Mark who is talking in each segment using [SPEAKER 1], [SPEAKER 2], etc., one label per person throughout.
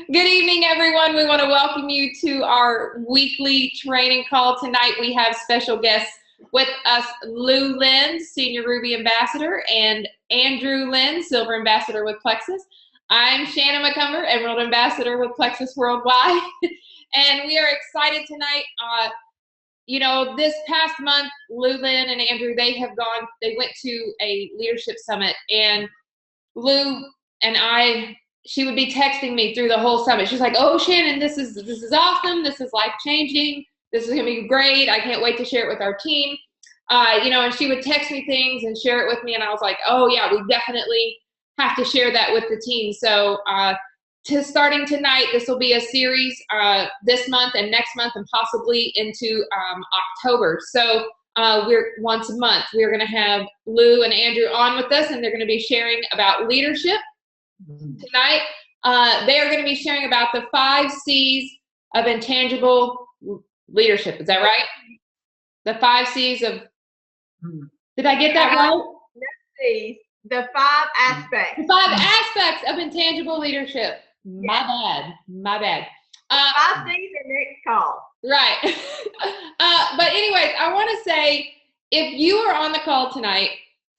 [SPEAKER 1] Good evening, everyone. We want to welcome you to our weekly training call. Tonight we have special guests with us, Lou Lynn, Senior Ruby Ambassador, and Andrew Lynn, Silver Ambassador with Plexus. I'm Shannon McCumber, Emerald Ambassador with Plexus Worldwide. And we are excited tonight. This past month, Lou Lynn and Andrew, they went to a leadership summit, and Lou and she would be texting me through the whole summit. She's like, "Oh, Shannon, this is awesome. This is life-changing. This is gonna be great. I can't wait to share it with our team." And she would text me things and share it with me, and I was like, "Oh yeah, we definitely have to share that with the team." So starting tonight, this will be a series this month and next month and possibly into October. So we're once a month. We're going to have Lou and Andrew on with us, and they're going to be sharing about leadership. Tonight, they are going to be sharing about the 5 C's of intangible leadership. Is that right? The 5 C's of, did I get that right?
[SPEAKER 2] C's, the 5 aspects.
[SPEAKER 1] The 5 aspects of intangible leadership. My bad.
[SPEAKER 2] 5 C's are next call.
[SPEAKER 1] Right. But anyways, I want to say, if you are on the call tonight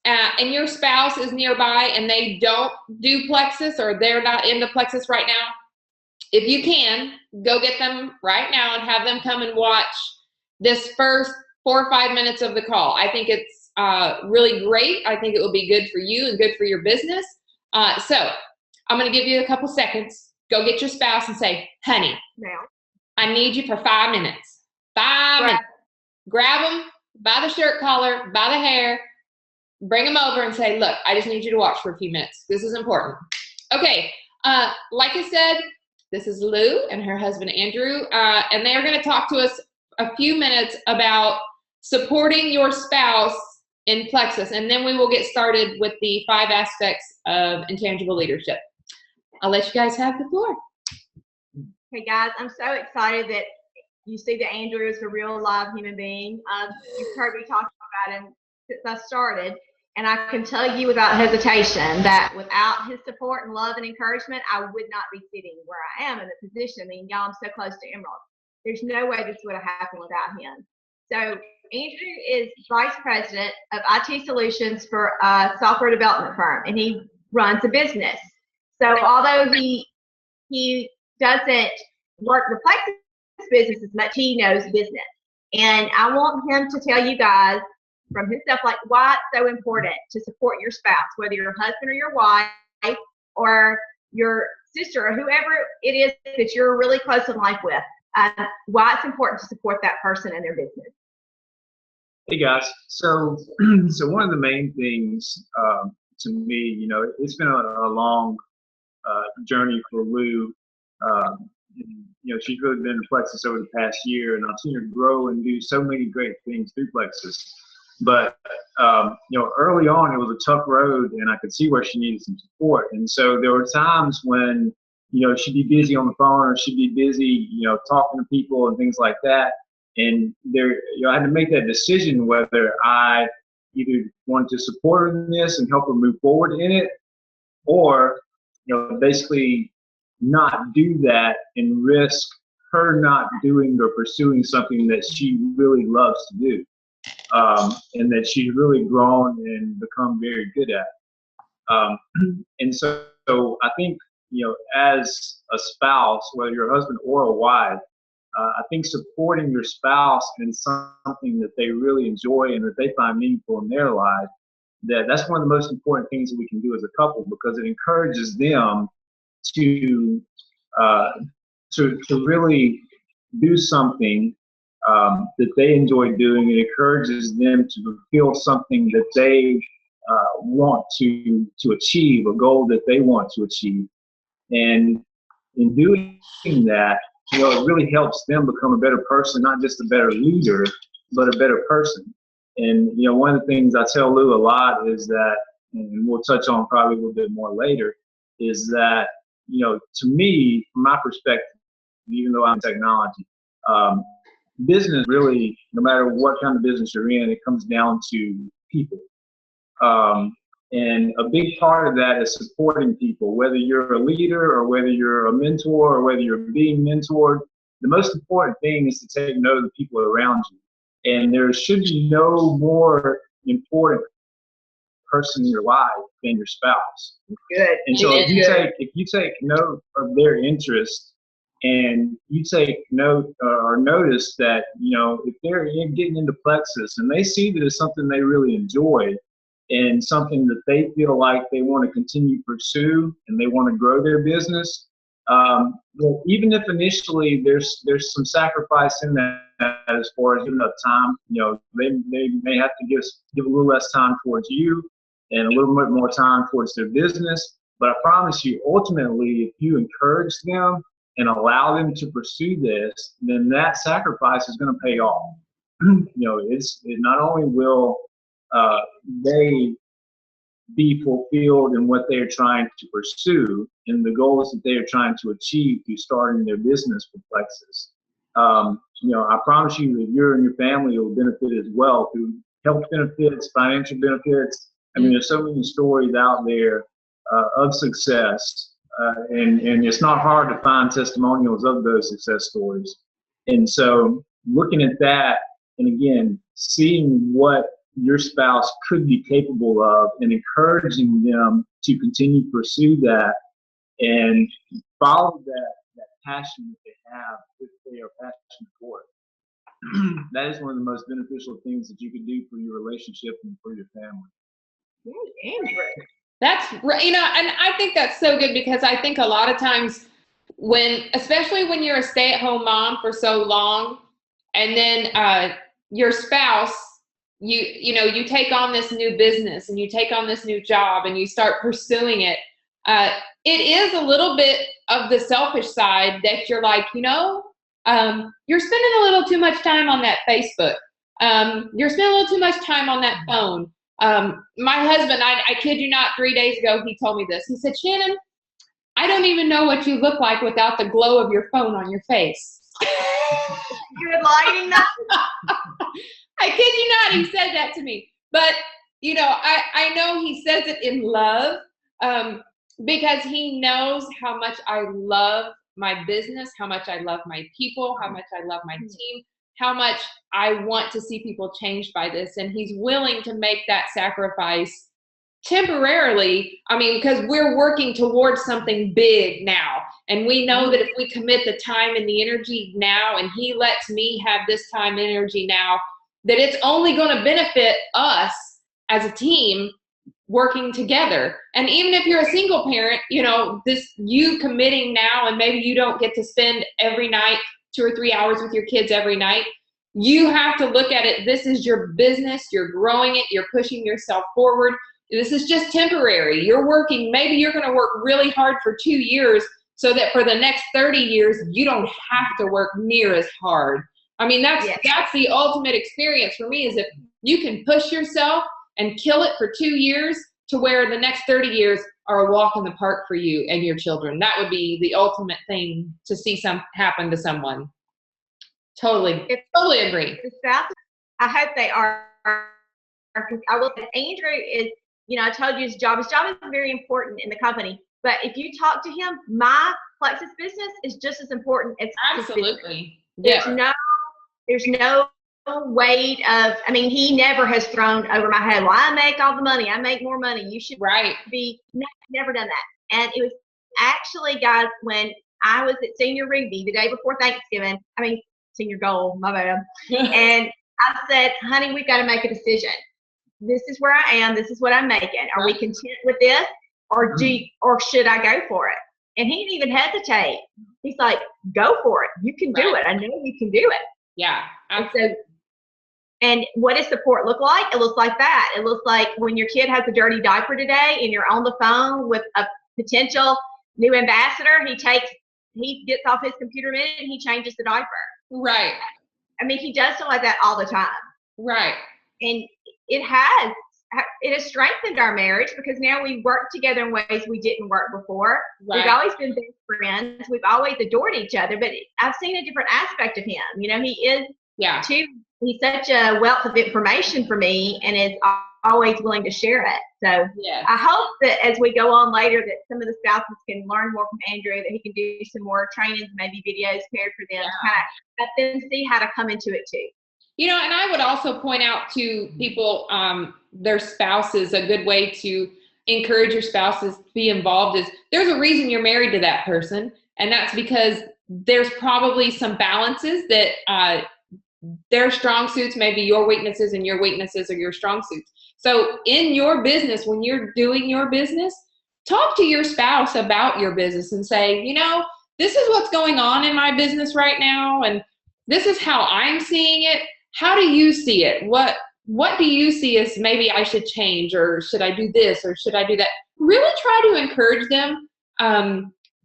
[SPEAKER 1] and your spouse is nearby and they don't do Plexus or they're not into Plexus right now, if you can, go get them right now and have them come and watch this first 4 or 5 minutes of the call. I think it's really great. I think it will be good for you and good for your business. So I'm going to give you a couple seconds. Go get your spouse and say, "Honey,
[SPEAKER 2] now
[SPEAKER 1] I need you for 5 minutes. 5 minutes. Grab them by the shirt collar, by the hair, bring them over and say, "Look, I just need you to watch for a few minutes. This is important." Okay, like I said, this is Lou and her husband, Andrew, and they are going to talk to us a few minutes about supporting your spouse in Plexus, and then we will get started with the 5 aspects of intangible leadership. I'll let you guys have the floor.
[SPEAKER 2] Hey guys, I'm so excited that you see that Andrew is a real live human being. You've heard me talk about him since I started, and I can tell you without hesitation that without his support and love and encouragement, I would not be sitting where I am in the position. I mean, y'all, I'm so close to Emerald. There's no way this would have happened without him. So Andrew is Vice President of IT Solutions for a software development firm, and he runs a business. So although he doesn't work the Plexus business as much, he knows business. And I want him to tell you guys from himself, like, why it's so important to support your spouse, whether your husband or your wife or your sister or whoever it is that you're really close in life with, why it's important to support that person in their business.
[SPEAKER 3] Hey guys, so one of the main things to me, it's been a long journey for Lou. She's really been in Plexus over the past year, and I've seen her grow and do so many great things through Plexus. But early on, it was a tough road, and I could see where she needed some support. And so there were times when she'd be busy on the phone, or she'd be busy talking to people and things like that. And I had to make that decision whether I either wanted to support her in this and help her move forward in it, or basically not do that and risk her not doing or pursuing something that she really loves to do, and that she's really grown and become very good at. And so I think, as a spouse, whether you're a husband or a wife, I think supporting your spouse in something that they really enjoy and that they find meaningful in their life, that's one of the most important things that we can do as a couple, because it encourages them to really do something that they enjoy doing. It encourages them to fulfill something that they want to achieve, a goal that they want to achieve. And in doing that, it really helps them become a better person, not just a better leader, but a better person. And one of the things I tell Lou a lot is that, and we'll touch on probably a little bit more later, is that to me, from my perspective, even though I'm in technology, business really, no matter what kind of business you're in, it comes down to people. And a big part of that is supporting people, whether you're a leader or whether you're a mentor or whether you're being mentored. The most important thing is to take note of the people around you. And there should be no more important person in your life than your spouse.
[SPEAKER 2] Good.
[SPEAKER 3] And so if you take note of their interests and you take note or notice that, if they're getting into Plexus and they see that it's something they really enjoy and something that they feel like they want to continue to pursue and they want to grow their business, well, even if initially there's some sacrifice in that as far as giving up time, they may have to give a little less time towards you and a little bit more time towards their business. But I promise you, ultimately, if you encourage them and allow them to pursue this, then that sacrifice is going to pay off. It not only will they be fulfilled in what they are trying to pursue and the goals that they are trying to achieve through starting their business with Plexus. I promise you that you and your family will benefit as well through health benefits, financial benefits. I mean, there's so many stories out there of success, and it's not hard to find testimonials of those success stories. And so looking at that, and again, seeing what your spouse could be capable of and encouraging them to continue to pursue that and follow that passion that they have if they are passionate for it. That is one of the most beneficial things that you can do for your relationship and for your family.
[SPEAKER 1] That's right. And I think that's so good because I think a lot of times especially when you're a stay-at-home mom for so long, and then your spouse, you take on this new business and you take on this new job and you start pursuing it. It is a little bit of the selfish side that you're like, you're spending a little too much time on that Facebook. You're spending a little too much time on that phone. My husband, I kid you not, 3 days ago, he told me this. He said, Shannon, I don't even know what you look like without the glow of your phone on your face.
[SPEAKER 2] Good lighting.
[SPEAKER 1] I kid you not, he said that to me. But, I know he says it in love because he knows how much I love my business, how much I love my people, how much I love my team, how much I want to see people changed by this. And he's willing to make that sacrifice temporarily. I mean, because we're working towards something big now. And we know that if we commit the time and the energy now, and he lets me have this time and energy now, that it's only going to benefit us as a team working together. And even if you're a single parent, you committing now, and maybe you don't get to spend every night 2 or 3 hours with your kids every night, you have to look at it. This is your business. You're growing it. You're pushing yourself forward. This is just temporary. You're working, maybe you're going to work really hard for 2 years so that for the next 30 years, you don't have to work near as hard. I mean, that's the ultimate experience for me, is if you can push yourself and kill it for 2 years to where the next 30 years are a walk in the park for you and your children. That would be the ultimate thing to see happen to someone. Totally agree.
[SPEAKER 2] I hope they are. I will say Andrew is, I told you his job is very important in the company. But if you talk to him, my Plexus business is just as important as
[SPEAKER 1] absolutely.
[SPEAKER 2] There's no weight of, he never has thrown over my head, well, I make all the money, I make more money, you should be, never done that. And it was actually, guys, when I was at Senior Ruby the day before Thanksgiving, Senior Goal, my bad, and I said, honey, we've got to make a decision. This is where I am, this is what I'm making. Are we content with this, or should I go for it? And he didn't even hesitate. He's like, go for it. You can do it. I know you can do it.
[SPEAKER 1] Yeah.
[SPEAKER 2] And what does support look like? It looks like that. It looks like when your kid has a dirty diaper today and you're on the phone with a potential new ambassador, he gets off his computer minute and he changes the diaper.
[SPEAKER 1] Right.
[SPEAKER 2] He does stuff like that all the time.
[SPEAKER 1] Right.
[SPEAKER 2] And it has strengthened our marriage because now we work together in ways we didn't work before. Right. We've always been best friends. We've always adored each other, but I've seen a different aspect of him. He is he's such a wealth of information for me, and is always willing to share it. So
[SPEAKER 1] Yeah.
[SPEAKER 2] I hope that as we go on later that some of the spouses can learn more from Andrew, that he can do some more trainings, maybe videos paired for them, to kind of let them see how to come into it too.
[SPEAKER 1] You know, and I would also point out to people, their spouses, a good way to encourage your spouses to be involved is there's a reason you're married to that person. And that's because there's probably some balances that their strong suits may be your weaknesses and your weaknesses are your strong suits. So in your business, when you're doing your business, talk to your spouse about your business and say, you know, this is what's going on in my business right now. And this is how I'm seeing it. How do you see it? What do you see as maybe I should change, or should I do this, or should I do that? Really try to encourage them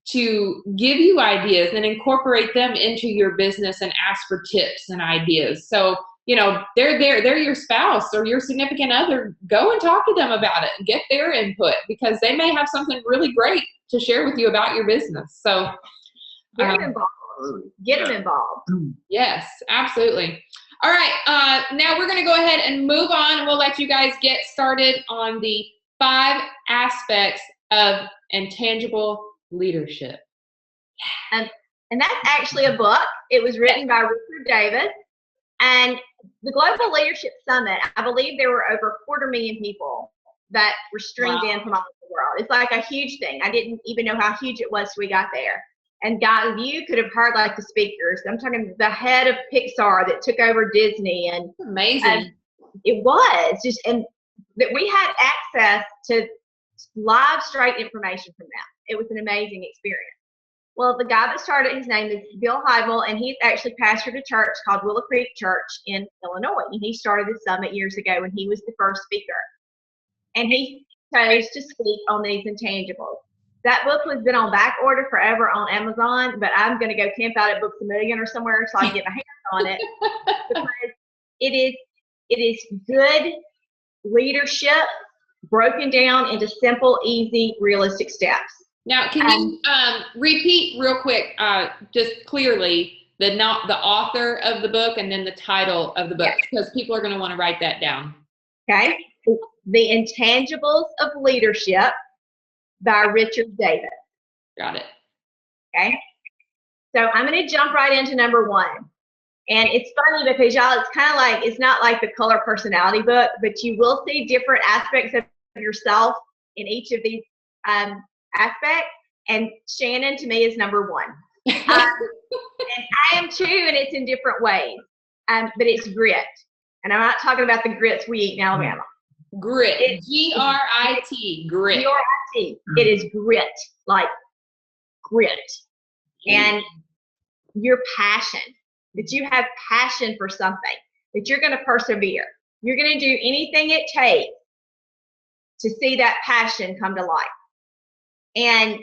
[SPEAKER 1] to give you ideas and incorporate them into your business and ask for tips and ideas. So, you know, they're your spouse or your significant other. Go and talk to them about it and get their input, because they may have something really great to share with you about your business. So
[SPEAKER 2] get them involved. Get them involved.
[SPEAKER 1] Yes, absolutely. All right, now we're going to go ahead and move on, and we'll let you guys get started on the 5 aspects of intangible leadership.
[SPEAKER 2] And that's actually a book. It was written by Richard Davis. And the Global Leadership Summit, I believe there were over 250,000 people that were streamed in from all over the world. It's like a huge thing. I didn't even know how huge it was till we got there. And guys, you could have heard like the speakers. I'm talking the head of Pixar that took over Disney, and
[SPEAKER 1] amazing.
[SPEAKER 2] It was just, and that we had access to live, straight information from them. It was an amazing experience. Well, the guy that started, his name is Bill Hybel, and he's actually pastored a church called Willow Creek Church in Illinois. And he started the summit years ago when he was the first speaker. And he chose to speak on these intangibles. That book has been on back order forever on Amazon, but I'm going to go camp out at Books A Million or somewhere so I can get my hands on it, because it is good leadership broken down into simple, easy, realistic steps.
[SPEAKER 1] Now, can you repeat real quick, just clearly, the author of the book and then the title of the book, because people are going to want to write that down.
[SPEAKER 2] Okay. The Intangibles of Leadership by Richard Davis.
[SPEAKER 1] Got it.
[SPEAKER 2] Okay. So I'm going to jump right into number 1. And it's funny because y'all, it's kind of like, it's not like the color personality book, but you will see different aspects of yourself in each of these aspects. And Shannon to me is number 1. And I am too, and it's in different ways. But it's grit. And I'm not talking about the grits we eat in Alabama.
[SPEAKER 1] Grit. Grit. Grit.
[SPEAKER 2] G-R-I-T. It is grit, like grit. And your passion, that you have passion for something, that you're going to persevere. You're going to do anything it takes to see that passion come to life. And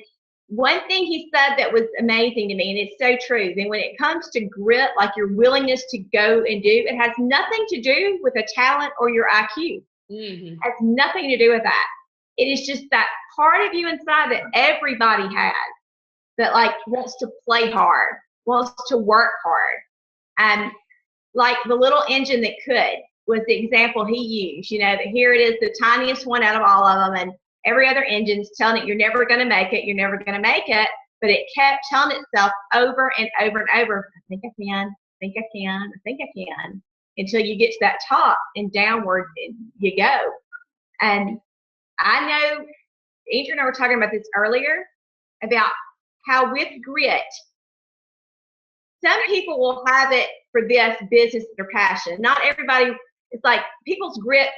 [SPEAKER 2] one thing he said that was amazing to me, and it's so true, then when it comes to grit, like your willingness to go and do, it has nothing to do with a talent or your IQ. It has nothing to do with that. It is just that part of you inside that everybody has, that like wants to play hard, wants to work hard. And like the little engine that could was the example he used, you know, that here it is, the tiniest one out of all of them, and every other engine's telling it, you're never going to make it, you're never going to make it, but it kept telling itself over and over and over, I think I can, I think I can, I think I can, until you get to that top and downward you go. And I know Andrew and I were talking about this earlier, about how with grit, some people will have it for this business, their passion. Not everybody, it's like people's grit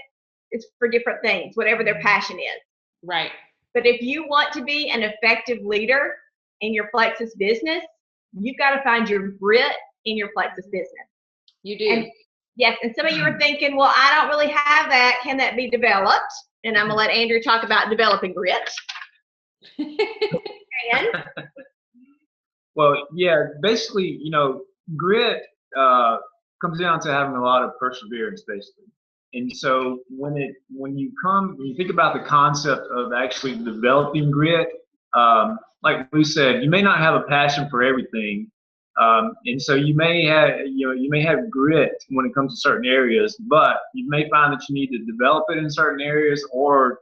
[SPEAKER 2] is for different things, whatever their passion is.
[SPEAKER 1] Right.
[SPEAKER 2] But if you want to be an effective leader in your Plexus business, you've got to find your grit in your Plexus business. You do. And yes, and some of you are thinking, well, I don't really have that. Can that be developed? And I'm going to let Andrew talk about developing grit.
[SPEAKER 3] Well, yeah, basically, you know, grit comes down to having a lot of perseverance, basically. And so when you think about the concept of actually developing grit, like we said, you may not have a passion for everything, And so you may have grit when it comes to certain areas, but you may find that you need to develop it in certain areas, or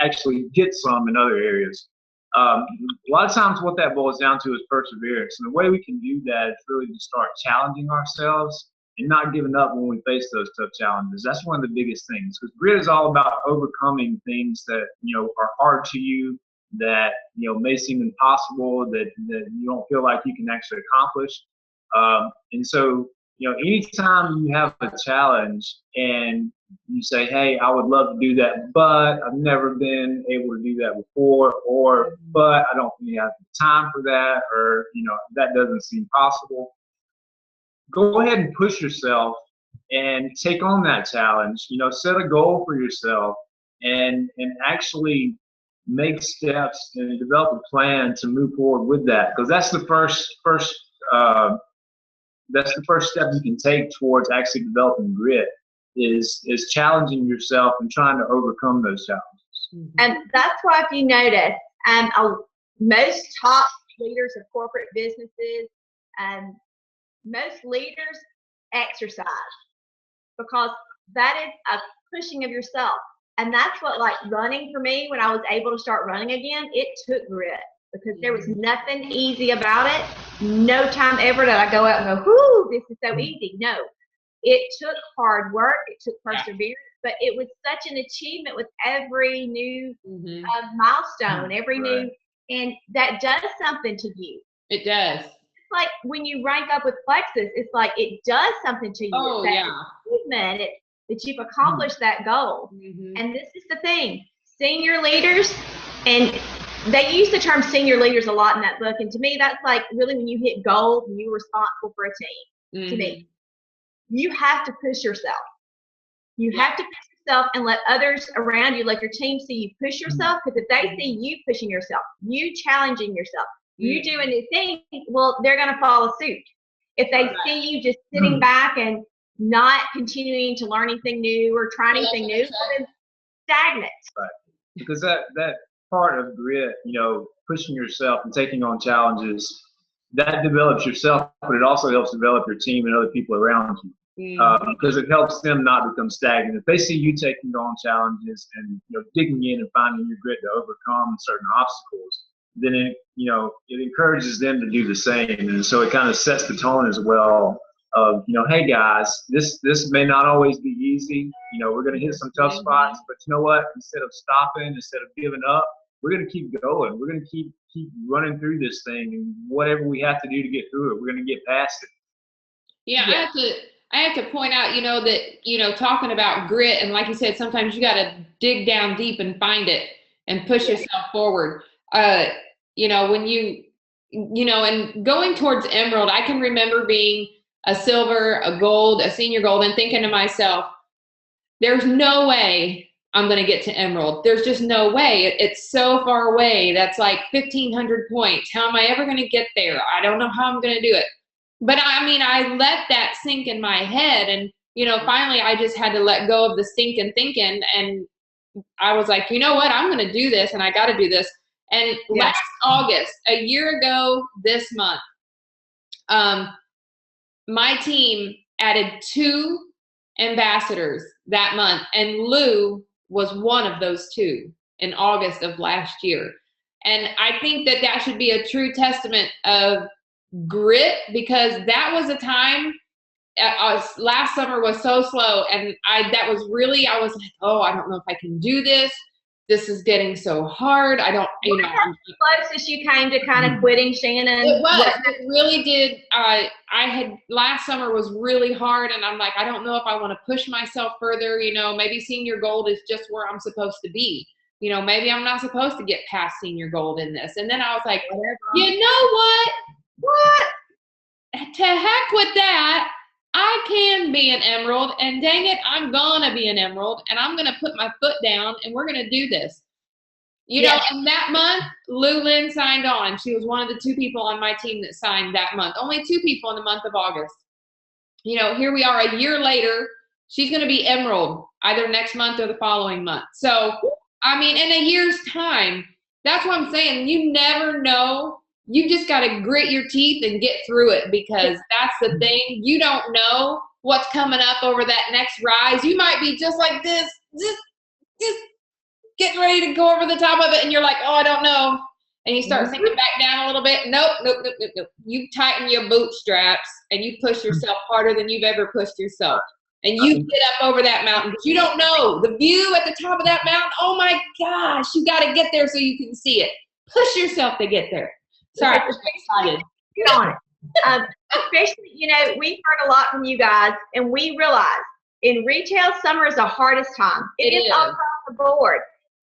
[SPEAKER 3] actually get some in other areas. A lot of times what that boils down to is perseverance. And the way we can do that is really to start challenging ourselves and not giving up when we face those tough challenges. That's one of the biggest things, because grit is all about overcoming things that are hard to you, that may seem impossible, that you don't feel like you can actually accomplish. And so anytime you have a challenge and you say, hey, I would love to do that, but I've never been able to do that before, or but I don't really have the time for that, or that doesn't seem possible. Go ahead and push yourself and take on that challenge. Set a goal for yourself and actually make steps and develop a plan to move forward with that, because that's the first step you can take towards actually developing grit, is challenging yourself and trying to overcome those challenges.
[SPEAKER 2] And that's why, if you notice, most top leaders of corporate businesses, most leaders exercise, because that is a pushing of yourself. And that's what, like running for me, when I was able to start running again, it took grit, because there was nothing easy about it. No time ever did I go out and go, whoo, this is so easy. No, it took hard work. It took perseverance, but it was such an achievement with every new milestone, every new, and that does something to you.
[SPEAKER 1] It does.
[SPEAKER 2] It's like when you rank up with Plexus, it's like it does something to you.
[SPEAKER 1] Oh,
[SPEAKER 2] that
[SPEAKER 1] yeah.
[SPEAKER 2] achievement, that you've accomplished that goal. And this is the thing, senior leaders, and they use the term senior leaders a lot in that book. And to me, that's like really when you hit gold and you're responsible for a team. To me, you have to push yourself. You have to push yourself and let others around you, let your team see you push yourself. Because if they see you pushing yourself, you challenging yourself, you doing new things, well, they're going to follow suit. If they see you just sitting back and not continuing to learn anything new or try anything new, then stagnant.
[SPEAKER 3] Right. Because that part of grit, pushing yourself and taking on challenges, that develops yourself, but it also helps develop your team and other people around you. Because it helps them not become stagnant. If they see you taking on challenges and digging in and finding your grit to overcome certain obstacles, then it encourages them to do the same. And so it kind of sets the tone as well of, hey guys, this may not always be easy. We're going to hit some tough spots, but you know what? Instead of stopping, instead of giving up, we're going to keep going. We're going to keep running through this thing, and whatever we have to do to get through it, we're going to get past it.
[SPEAKER 1] Yeah. I have to point out, that, talking about grit, and like you said, sometimes you got to dig down deep and find it and push yourself forward. When and going towards Emerald, I can remember being a silver, a gold, a senior gold, and thinking to myself, there's no way I'm going to get to Emerald. There's just no way. It's so far away. That's like 1,500 points. How am I ever going to get there? I don't know how I'm going to do it. But I let that sink in my head. And, finally I just had to let go of the stinking thinking. And I was like, you know what? I'm going to do this, and I got to do this. And last August, a year ago this month, my team added 2 ambassadors that month, and Lou was one of those 2 in August of last year. And I think that should be a true testament of grit, because that was a time, last summer was so slow, and I was like, oh, I don't know if I can do this. This is getting so hard. I don't,
[SPEAKER 2] How close you came to kind of quitting, Shannon?
[SPEAKER 1] It was. It really did. Last summer was really hard, and I'm like, I don't know if I want to push myself further. Maybe senior gold is just where I'm supposed to be. Maybe I'm not supposed to get past senior gold in this. And then I was like, you know what? To heck with that. I can be an Emerald, and dang it, I'm gonna be an Emerald, and I'm gonna put my foot down, and we're gonna do this. And that month, Lou Lynn signed on. She was one of the 2 people on my team that signed that month. Only 2 people in the month of August. Here we are a year later. She's gonna be Emerald either next month or the following month. So, in a year's time, that's what I'm saying. You never know you just got to grit your teeth and get through it, because that's the thing. You don't know what's coming up over that next rise. You might be just like this, just getting ready to go over the top of it, and you're like, oh, I don't know. And you start sinking back down a little bit. Nope. You tighten your bootstraps and you push yourself harder than you've ever pushed yourself. And you get up over that mountain, but you don't know the view at the top of that mountain. Oh my gosh, you got to get there so you can see it. Push yourself to get there. Sorry, I'm excited.
[SPEAKER 2] Get on it. Especially, we've heard a lot from you guys, and we realize in retail, summer is the hardest time. It is all across the board.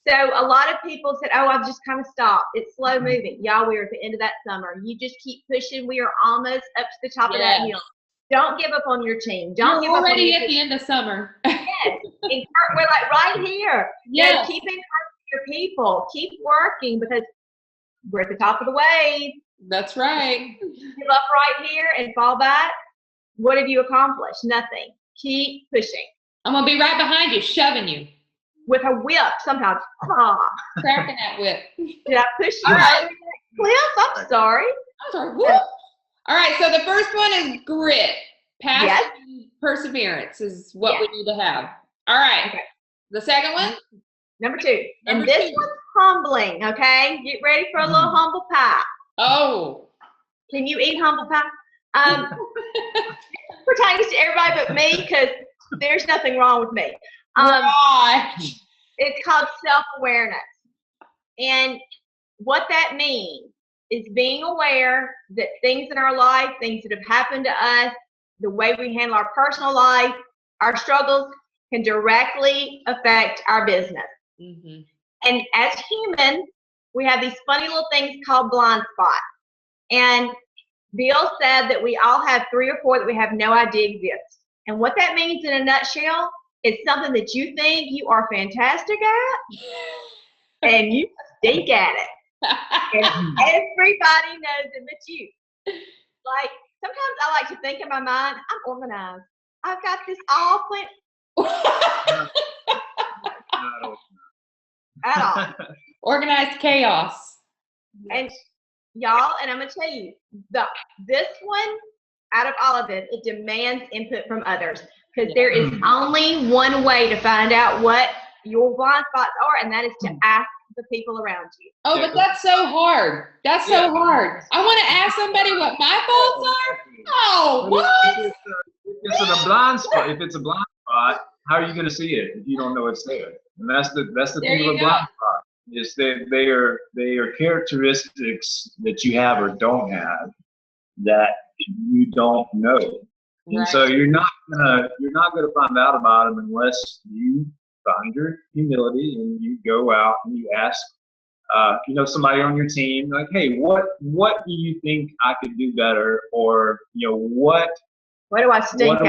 [SPEAKER 2] So a lot of people said, oh, I've just kind of stopped. It's slow moving. Y'all, we're at the end of that summer. You just keep pushing. We are almost up to the top of that hill. Don't give up on your team. Don't give up on
[SPEAKER 1] already at the end of summer.
[SPEAKER 2] Yes. We're like right here.
[SPEAKER 1] Yes.
[SPEAKER 2] Keep encouraging your people. Keep working, because we're at the top of the wave.
[SPEAKER 1] That's right.
[SPEAKER 2] Give up right here and fall back. What have you accomplished? Nothing. Keep pushing.
[SPEAKER 1] I'm going to be right behind you, shoving you.
[SPEAKER 2] With a whip sometimes.
[SPEAKER 1] Cracking that whip.
[SPEAKER 2] Did I push you over the cliff? I'm sorry.
[SPEAKER 1] I'm sorry. Whoop. All right, so the first one is grit. Passion, perseverance is what we need to have. All right. Okay. The second one?
[SPEAKER 2] Number 2. And this one's humbling, okay? Get ready for a little humble pie.
[SPEAKER 1] Oh.
[SPEAKER 2] Can you eat humble pie? Pertains to everybody but me, because there's nothing wrong with me. It's called self-awareness. And what that means is being aware that things in our life, things that have happened to us, the way we handle our personal life, our struggles can directly affect our business. Mm-hmm. And as humans, we have these funny little things called blind spots. And Bill said that we all have 3 or 4 that we have no idea exist. And what that means in a nutshell, it's something that you think you are fantastic at, and you stink at it. And everybody knows it but you. Like, sometimes I like to think in my mind, I'm organized. I've got this all planned. At all.
[SPEAKER 1] Organized chaos.
[SPEAKER 2] And y'all, and I'm going to tell you, this one, out of all of it, it demands input from others. Because there is only one way to find out what your blind spots are, and that is to ask the people around you.
[SPEAKER 1] Oh, but that's so hard. That's so hard. I want to ask somebody what my faults are? Oh, what?
[SPEAKER 3] If it's a blind spot, how are you going to see it if you don't know it's there? And that's the thing with a blind spot, is that they are characteristics that you have or don't have that you don't know. And so you're not gonna find out about them unless you find your humility and you go out and you ask, somebody on your team, like, hey, what do you think I could do better, or what
[SPEAKER 2] do I stink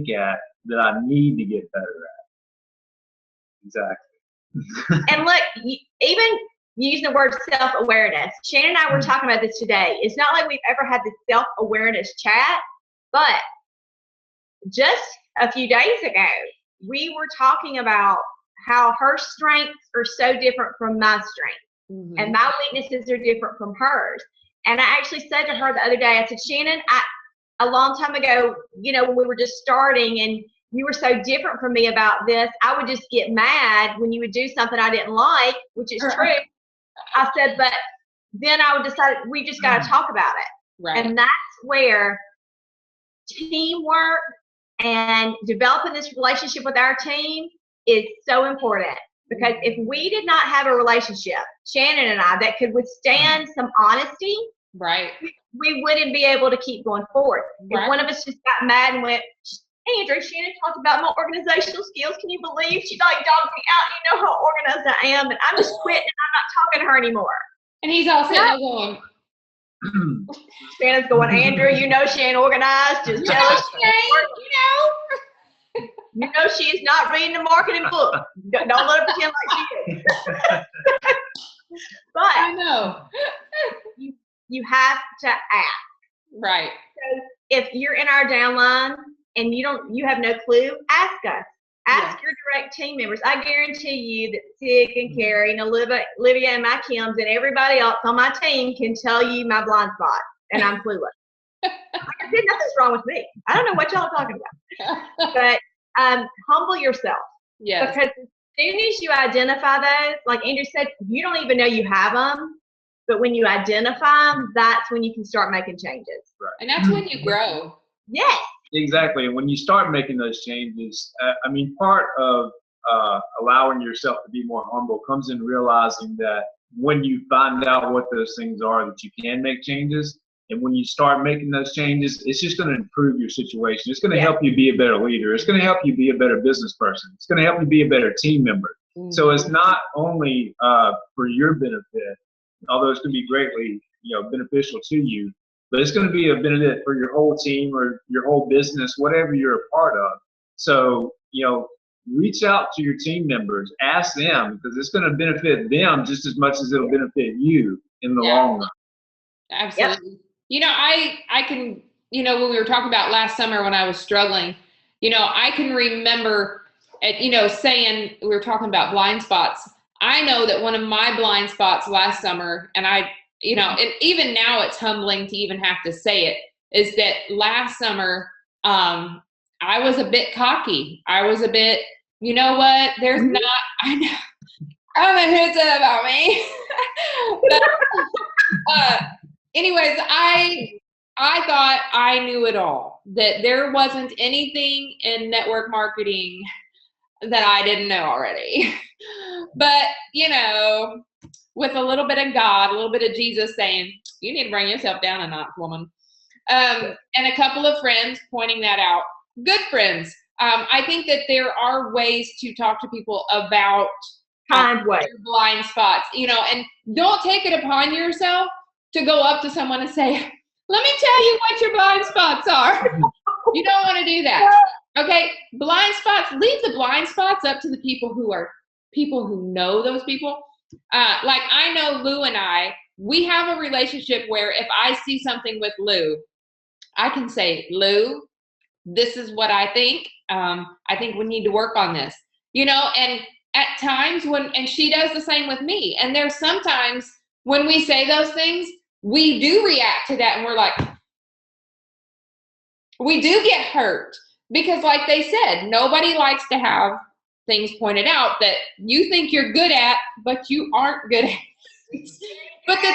[SPEAKER 3] at that I need to get better at? Exactly.
[SPEAKER 2] And look, even using the word self-awareness, Shannon and I were talking about this today. It's not like we've ever had this self-awareness chat, but just a few days ago, we were talking about how her strengths are so different from my strengths, and my weaknesses are different from hers. And I actually said to her the other day, I said, Shannon, a long time ago, when we were just starting and you were so different from me about this, I would just get mad when you would do something I didn't like, which is true. I said, but then I would decide we just got to talk about it. Right. And that's where teamwork and developing this relationship with our team is so important. Because if we did not have a relationship, Shannon and I, that could withstand some honesty,
[SPEAKER 1] right,
[SPEAKER 2] we wouldn't be able to keep going forward. Right. If one of us just got mad and went, hey, Andrew, Shannon talked about my organizational skills. Can you believe she dogged me out? You know how organized I am, and I'm just quitting and I'm not talking to her anymore.
[SPEAKER 1] And he's all sitting there going,
[SPEAKER 2] Shannon's going, Andrew, she ain't organized. Just tell us. She is not reading the marketing book. Don't let her pretend like she is. But
[SPEAKER 1] I know.
[SPEAKER 2] You have to ask.
[SPEAKER 1] Right.
[SPEAKER 2] So if you're in our downline and you have no clue, ask us. Ask your direct team members. I guarantee you that Tig and Carrie and Olivia and my Kims and everybody else on my team can tell you my blind spot, and I'm clueless. Nothing's wrong with me. I don't know what y'all are talking about. But humble yourself.
[SPEAKER 1] Yes.
[SPEAKER 2] Because as soon as you identify those, like Andrew said, you don't even know you have them. But when you identify them, that's when you can start making changes.
[SPEAKER 3] Right.
[SPEAKER 1] And that's when you grow.
[SPEAKER 2] Yes.
[SPEAKER 3] Exactly. And when you start making those changes, I mean, part of allowing yourself to be more humble comes in realizing that when you find out what those things are, that you can make changes. And when you start making those changes, it's just going to improve your situation. It's going to help you be a better leader. It's going to help you be a better business person. It's going to help you be a better team member. Mm-hmm. So it's not only for your benefit, although it's going to be greatly, beneficial to you, but it's going to be a benefit for your whole team or your whole business, whatever you're a part of. So, reach out to your team members, ask them, because it's going to benefit them just as much as it'll benefit you in the long run.
[SPEAKER 1] Absolutely. Yep. I can, when we were talking about last summer when I was struggling, I can remember, saying, we were talking about blind spots. I know that one of my blind spots last summer, and and even now it's humbling to even have to say it, is that last summer, I was a bit cocky. I was a bit, there's not, I know, I don't know who said about me. But, anyways, I thought I knew it all, that there wasn't anything in network marketing that I didn't know already. But, with a little bit of God, a little bit of Jesus saying, you need to bring yourself down a notch, woman. And a couple of friends pointing that out. Good friends. I think that there are ways to talk to people about your blind spots, and don't take it upon yourself to go up to someone and say, let me tell you what your blind spots are. You don't want to do that. Okay, blind spots, leave the blind spots up to the people who know those people. Like I know Lou and we have a relationship where if I see something with Lou, I can say, Lou, this is what I think. I think we need to work on this, and at times and she does the same with me. And there's sometimes when we say those things, we do react to that and we're like, we do get hurt because like they said, nobody likes to have things pointed out that you think you're good at, but you aren't good at. But the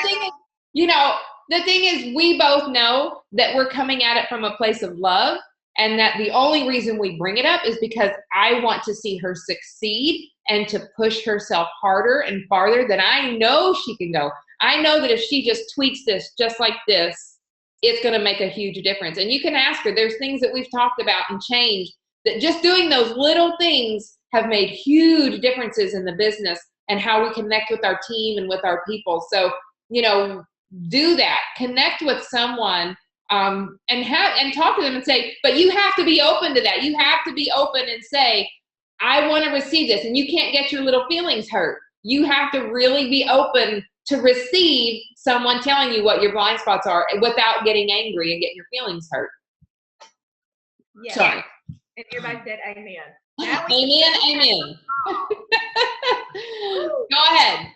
[SPEAKER 1] thing is we both know that we're coming at it from a place of love, and that the only reason we bring it up is because I want to see her succeed and to push herself harder and farther than I know she can go. I know that if she just tweaks this just like this, it's going to make a huge difference. And you can ask her, there's things that we've talked about and changed that just doing those little things have made huge differences in the business and how we connect with our team and with our people. So, do that, connect with someone, and talk to them and say, but you have to be open to that. You have to be open and say, I want to receive this. And you can't get your little feelings hurt. You have to really be open to receive someone telling you what your blind spots are without getting angry and getting your feelings hurt.
[SPEAKER 2] Yeah.
[SPEAKER 1] Sorry.
[SPEAKER 2] And everybody said amen.
[SPEAKER 1] Amen. Go ahead.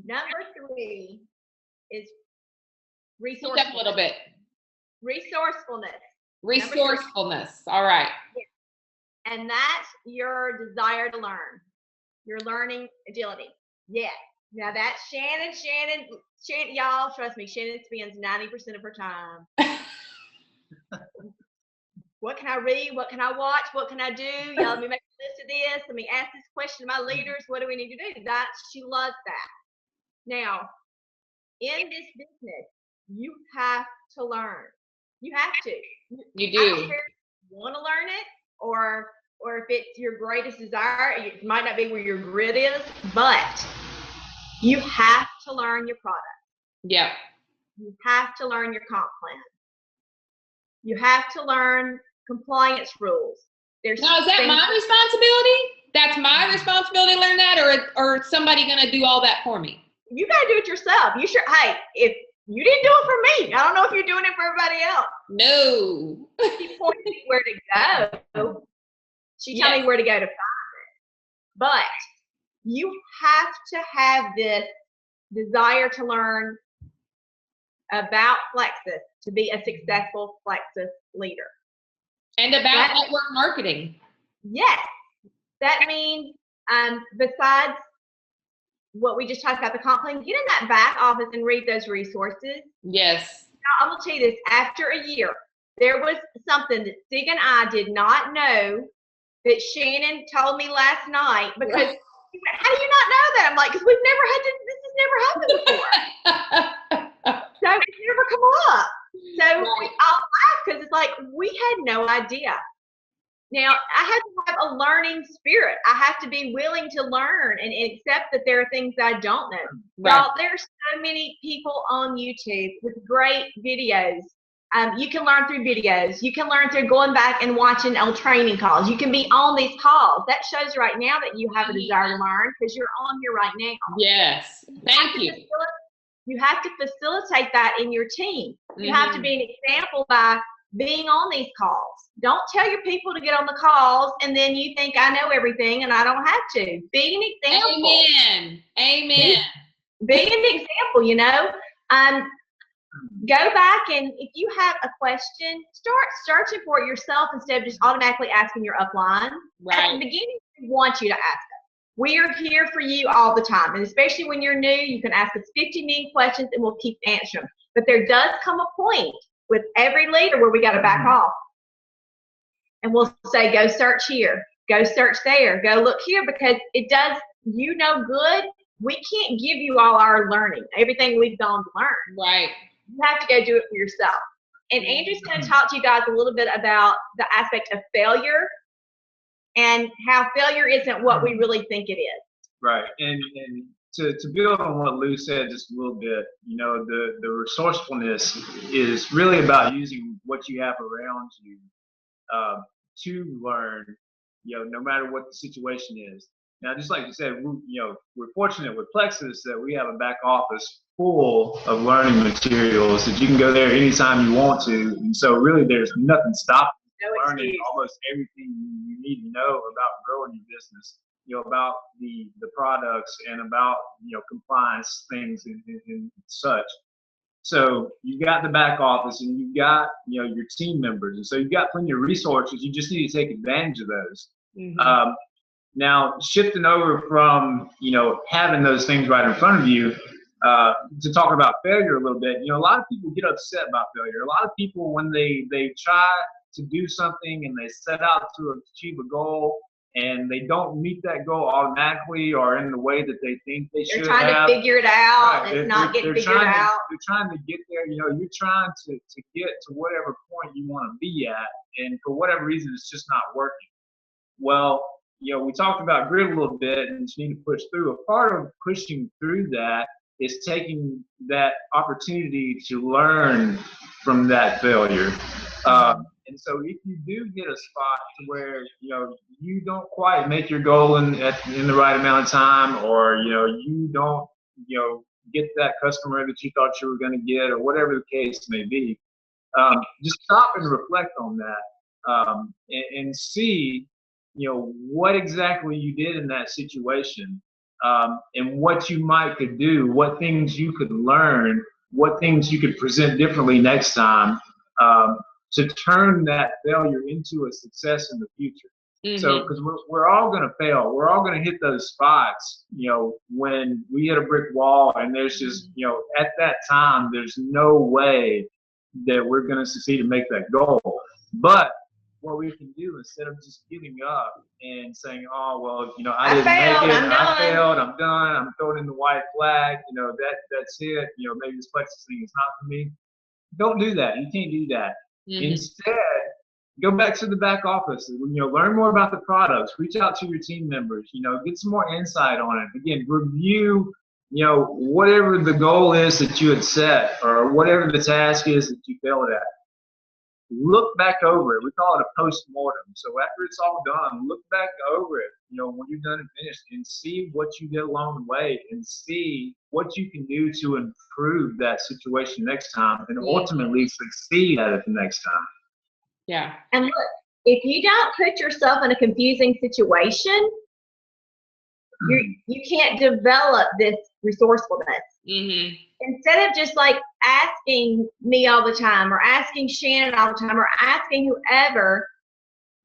[SPEAKER 2] Number 3 is
[SPEAKER 1] resourcefulness. Up a little bit.
[SPEAKER 2] Resourcefulness.
[SPEAKER 1] All right.
[SPEAKER 2] And that's your desire to learn. Your learning agility. Yes. Now that's Shannon, y'all, trust me, Shannon spends 90% of her time. What can I read? What can I watch? What can I do? Y'all, let me make a list of this. Let me ask this question to my leaders. What do we need to do? She loves that. Now, in this business, you have to learn. You have to.
[SPEAKER 1] You do.
[SPEAKER 2] I don't care if you want to learn it or if it's your greatest desire. It might not be where your grit is, but you have to learn your product.
[SPEAKER 1] Yeah.
[SPEAKER 2] You have to learn your comp plan. You have to learn compliance rules.
[SPEAKER 1] Now, is that my responsibility? That's my responsibility to learn that, or is somebody going to do all that for me?
[SPEAKER 2] You got to do it yourself. Hey, if you didn't do it for me, I don't know if you're doing it for everybody else.
[SPEAKER 1] No.
[SPEAKER 2] He pointed where to go. She told me where to go to find it. But you have to have this desire to learn about Plexus to be a successful Plexus leader.
[SPEAKER 1] And about network marketing.
[SPEAKER 2] Yes. That means besides what we just talked about, the comp plan, get in that back office and read those resources.
[SPEAKER 1] Yes.
[SPEAKER 2] Now, I'm going to tell you this. After a year, there was something that Sig and I did not know that Shannon told me last night, because he went, how do you not know that? I'm like, because we've never had this has never happened before. So it's never come up. So I'll laugh because it's like, we had no idea. Now, I have to have a learning spirit. I have to be willing to learn and accept that there are things I don't know.
[SPEAKER 1] Right.
[SPEAKER 2] Y'all, there's so many people on YouTube with great videos. You can learn through videos. You can learn through going back and watching old training calls. You can be on these calls. That shows right now that you have a desire to learn because you're on here right now.
[SPEAKER 1] Yes. Thank you.
[SPEAKER 2] You have to facilitate that in your team. You have to be an example by being on these calls. Don't tell your people to get on the calls and then you think I know everything and I don't have to. Be an example.
[SPEAKER 1] Amen. Amen.
[SPEAKER 2] Be an example, you know. Go back and if you have a question, start searching for it yourself instead of just automatically asking your upline.
[SPEAKER 1] Right.
[SPEAKER 2] At the beginning, we want you to ask us. We are here for you all the time. And especially when you're new, you can ask us 50 million questions and we'll keep answering them. But there does come a point with every leader where we got to back off. And we'll say, go search here, go search there, go look here, because it does, you know, good. We can't give you all our learning, everything we've gone to learn.
[SPEAKER 1] Right.
[SPEAKER 2] You have to go do it for yourself. And Andrew's going to talk to you guys a little bit about the aspect of failure and how failure isn't what we really think it is.
[SPEAKER 3] Right. And to build on what Lou said just a little bit, you know, the resourcefulness is really about using what you have around you to learn, you know, no matter what the situation is. Now, just like you said, we're fortunate with Plexus that we have a back office full of learning materials that you can go there anytime you want to. And so really there's nothing stopping you from learning almost everything you need to know about growing your business, you know, about the products and about, you know, compliance things and such. So you got the back office and you got, you know, your team members. And so you've got plenty of resources. You just need to take advantage of those. Mm-hmm. Now, shifting over from, you know, having those things right in front of you to talk about failure a little bit, you know, a lot of people get upset about failure. A lot of people, when they try to do something and they set out to achieve a goal and they don't meet that goal automatically or in the way that they think they should have.
[SPEAKER 2] They're trying to figure it out. Right. It's not getting figured out.
[SPEAKER 3] They're trying to get there. You know, you're trying to get to whatever point you want to be at. And for whatever reason, it's just not working. Well, you know, we talked about grit a little bit and you need to push through. A part of pushing through that is taking that opportunity to learn from that failure. And so if you do get a spot to where, you know, you don't quite make your goal in the right amount of time, or, you know, you don't, you know, get that customer that you thought you were going to get, or whatever the case may be, just stop and reflect on that and see, you know, what exactly you did in that situation, and what you could do, what things you could learn, what things you could present differently next time, to turn that failure into a success in the future. Mm-hmm. So, because we're all going to fail. We're all going to hit those spots, you know, when we hit a brick wall and there's just, you know, at that time, there's no way that we're going to succeed and make that goal. But what we can do, instead of just giving up and saying, oh, well, you know, I didn't make it, I failed, I'm done, I'm throwing in the white flag, you know, that's it, you know, maybe this Plexus thing is not for me. Don't do that. You can't do that. Mm-hmm. Instead, go back to the back office, you know, learn more about the products, reach out to your team members, you know, get some more insight on it. Again, review, you know, whatever the goal is that you had set or whatever the task is that you failed at. Look back over it. We call it a post-mortem. So after it's all done, look back over it, you know, when you're done and finished, and see what you did along the way and see what you can do to improve that situation next time and ultimately succeed at it the next time.
[SPEAKER 1] Yeah.
[SPEAKER 2] And look, if you don't put yourself in a confusing situation, you can't develop this resourcefulness.
[SPEAKER 1] Mm-hmm.
[SPEAKER 2] Instead of just like asking me all the time or asking Shannon all the time or asking whoever,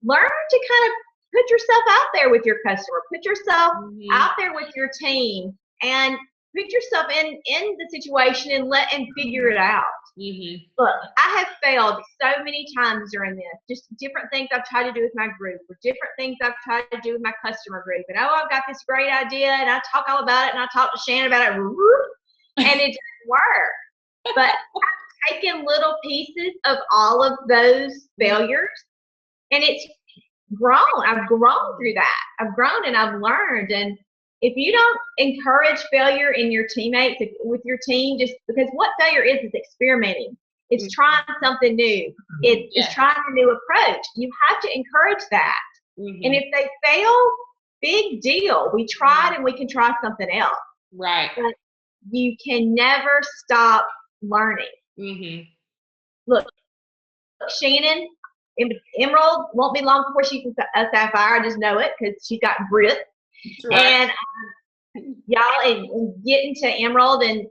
[SPEAKER 2] learn to kind of put yourself out there with your customer, put yourself out there with your team, and put yourself in the situation and figure it out. Look, I have failed so many times during this, just different things I've tried to do with my group or different things I've tried to do with my customer group. And I've got this great idea and I talk all about it and I talk to Shannon about it and it doesn't work. But I've taken little pieces of all of those failures and it's grown. I've grown through that. I've grown and I've learned. And if you don't encourage failure in your teammates, with your team, just because what failure is experimenting. It's trying something new. It's trying a new approach. You have to encourage that. And if they fail, big deal. We tried and we can try something else.
[SPEAKER 1] Right.
[SPEAKER 2] But you can never stop learning. Look, Shannon, Emerald won't be long before she's a sapphire. I just know it because she's got grit. Right. And y'all, and getting to Emerald, and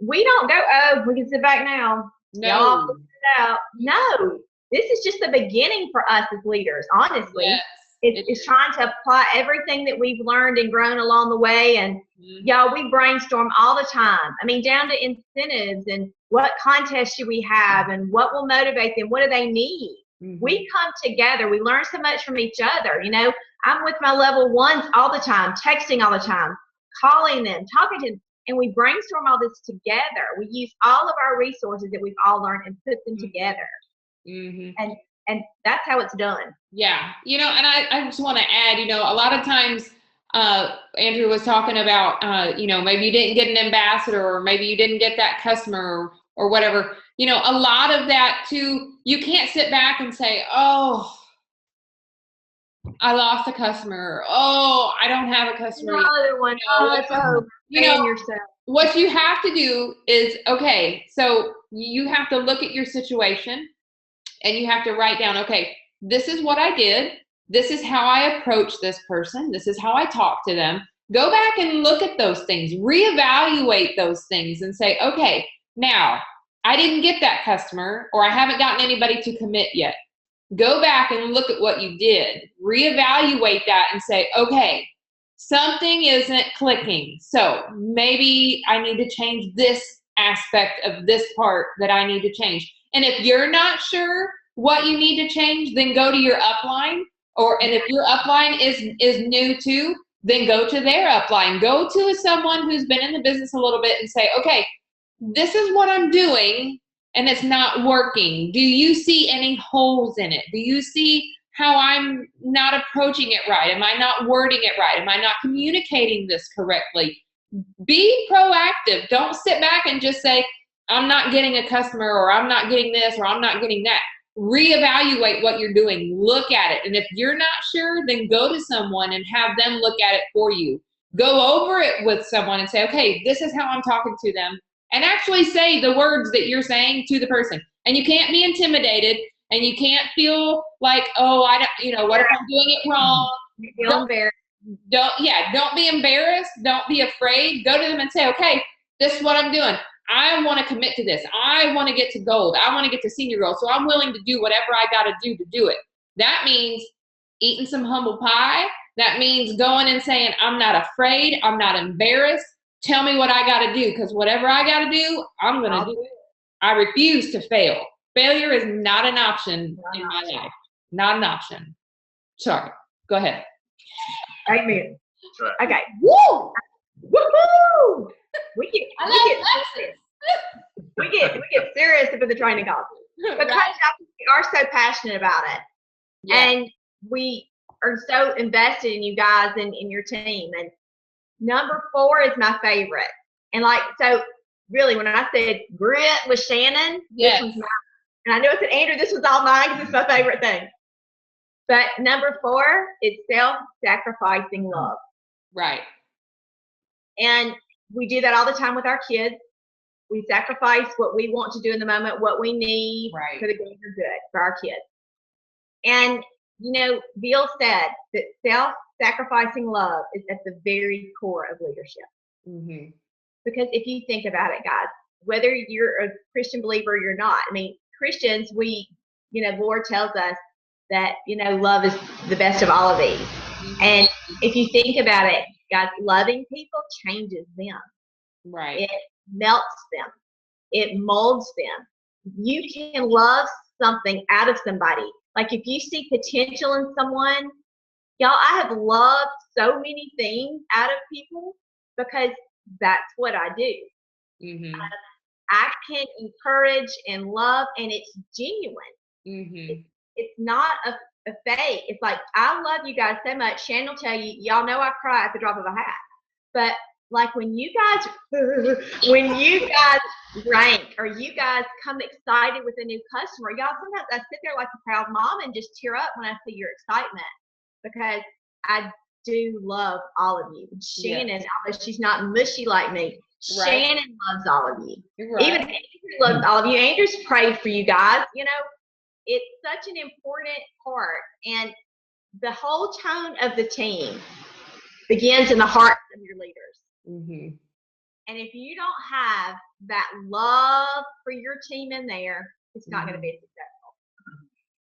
[SPEAKER 2] we don't go, oh, we can sit back now.
[SPEAKER 1] No.
[SPEAKER 2] Y'all figure it out. No, this is just the beginning for us as leaders, honestly.
[SPEAKER 1] Yes,
[SPEAKER 2] it's trying to apply everything that we've learned and grown along the way. And y'all, we brainstorm all the time. I mean, down to incentives and what contests should we have and what will motivate them? What do they need? We come together. We learn so much from each other. You know, I'm with my level ones all the time, texting all the time, calling them, talking to them, and we brainstorm all this together. We use all of our resources that we've all learned and put them together. And that's how it's done.
[SPEAKER 1] Yeah. You know, and I just want to add, you know, a lot of times Andrew was talking about, you know, maybe you didn't get an ambassador or maybe you didn't get that customer or whatever. You know, a lot of that too, you can't sit back and say, oh, I lost a customer. Oh, I don't have a customer.
[SPEAKER 2] Another one.
[SPEAKER 1] You know, yourself. What you have to do is, okay, so you have to look at your situation and you have to write down, okay, this is what I did. This is how I approach this person. This is how I talk to them. Go back and look at those things, reevaluate those things and say, okay, now I didn't get that customer or I haven't gotten anybody to commit yet. Go back and look at what you did, reevaluate that and say, okay, something isn't clicking. So maybe I need to change this aspect of this part that I need to change. And if you're not sure what you need to change, then go to your upline. And if your upline is new too, then go to their upline. Go to someone who's been in the business a little bit and say, okay, this is what I'm doing and it's not working. Do you see any holes in it? Do you see how I'm not approaching it right? Am I not wording it right? Am I not communicating this correctly? Be proactive. Don't sit back and just say, I'm not getting a customer or I'm not getting this or I'm not getting that. Reevaluate what you're doing. Look at it. And if you're not sure, then go to someone and have them look at it for you. Go over it with someone and say, okay, this is how I'm talking to them. And actually say the words that you're saying to the person. And you can't be intimidated and you can't feel like, oh, I don't, you know, what if I'm doing it wrong?
[SPEAKER 2] Don't
[SPEAKER 1] be embarrassed. Don't be afraid. Go to them and say, okay, this is what I'm doing. I want to commit to this. I want to get to gold. I want to get to senior gold. So I'm willing to do whatever I got to do it. That means eating some humble pie. That means going and saying, I'm not afraid. I'm not embarrassed. Tell me what I got to do, because whatever I got to do, I'm going to do it. I refuse to fail. Failure is not an option in my life. Not an option. Sorry. Go ahead.
[SPEAKER 2] Amen.
[SPEAKER 3] That's right.
[SPEAKER 2] Okay. Woo! Woo-hoo! We get serious for the training calls because we are so passionate about it, and we are so invested in you guys and in your team. And number 4 is my favorite. And like, so really, when I said grit with Shannon, this was mine. And I know I said Andrew, this was all mine because it's my favorite thing. But number 4 is self-sacrificing love.
[SPEAKER 1] Right.
[SPEAKER 2] And we do that all the time with our kids. We sacrifice what we want to do in the moment, what we need for the greater good for our kids. And Bill said that self-sacrificing love is at the very core of leadership.
[SPEAKER 1] Mm-hmm.
[SPEAKER 2] Because if you think about it, guys, whether you're a Christian believer or you're not, I mean, Christians, the Lord tells us that, love is the best of all of these.
[SPEAKER 1] Mm-hmm.
[SPEAKER 2] And if you think about it, guys, loving people changes them.
[SPEAKER 1] Right.
[SPEAKER 2] It melts them. It molds them. You can love something out of somebody. Like if you see potential in someone, y'all, I have loved so many things out of people because that's what I do.
[SPEAKER 1] Mm-hmm.
[SPEAKER 2] I can encourage and love, and it's genuine.
[SPEAKER 1] Mm-hmm.
[SPEAKER 2] It's not a fake. It's like, I love you guys so much. Shannon will tell you, y'all know I cry at the drop of a hat. But like when you guys rank or you guys come excited with a new customer, y'all, sometimes I sit there like a proud mom and just tear up when I see your excitement, because I do love all of you. Shannon, although she's not mushy like me,
[SPEAKER 1] right.
[SPEAKER 2] Shannon loves all of you.
[SPEAKER 1] Right.
[SPEAKER 2] Even Andrew loves all of you. Andrew's prayed for you guys. It's such an important part. And the whole tone of the team begins in the hearts of your leaders.
[SPEAKER 1] Mm-hmm.
[SPEAKER 2] And if you don't have that love for your team in there, it's not going to be successful.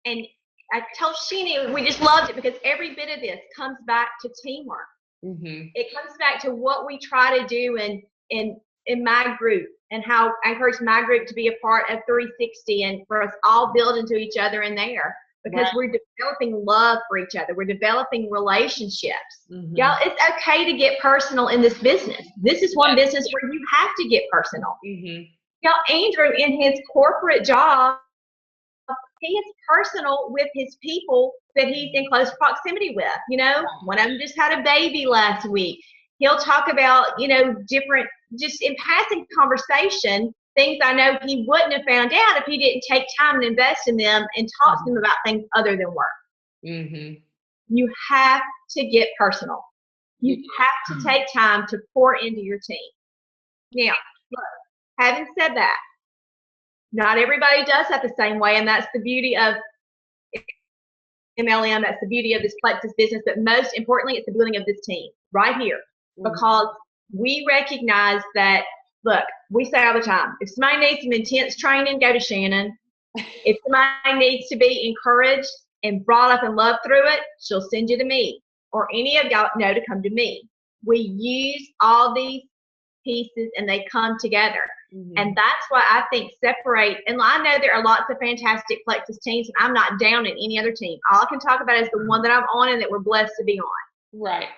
[SPEAKER 2] And I told Sheena, we just loved it because every bit of this comes back to teamwork.
[SPEAKER 1] Mm-hmm.
[SPEAKER 2] It comes back to what we try to do in my group, and how I encourage my group to be a part of 360 and for us all build into each other in there, because
[SPEAKER 1] right.
[SPEAKER 2] we're developing love for each other. We're developing relationships.
[SPEAKER 1] Mm-hmm.
[SPEAKER 2] Y'all, it's okay to get personal in this business. This is one business where you have to get personal.
[SPEAKER 1] Mm-hmm.
[SPEAKER 2] Y'all, Andrew, in his corporate job, he is personal with his people that he's in close proximity with. One of them just had a baby last week. He'll talk about, different, just in passing conversation, things I know he wouldn't have found out if he didn't take time and invest in them and talk to them about things other than work.
[SPEAKER 1] Mm-hmm.
[SPEAKER 2] You have to get personal. You have to take time to pour into your team. Now, look, having said that, not everybody does that the same way, and that's the beauty of MLM. That's the beauty of this Plexus business. But most importantly, it's the building of this team right here, because we recognize that. Look, we say all the time, if somebody needs some intense training, go to Shannon. If somebody needs to be encouraged and brought up and loved through it, she'll send you to me, or any of y'all know to come to me. We use all these pieces and they come together. Mm-hmm. And that's why I think separate, and I know there are lots of fantastic Plexus teams, and I'm not down in any other team. All I can talk about is the one that I'm on and that we're blessed to be on.
[SPEAKER 1] Right.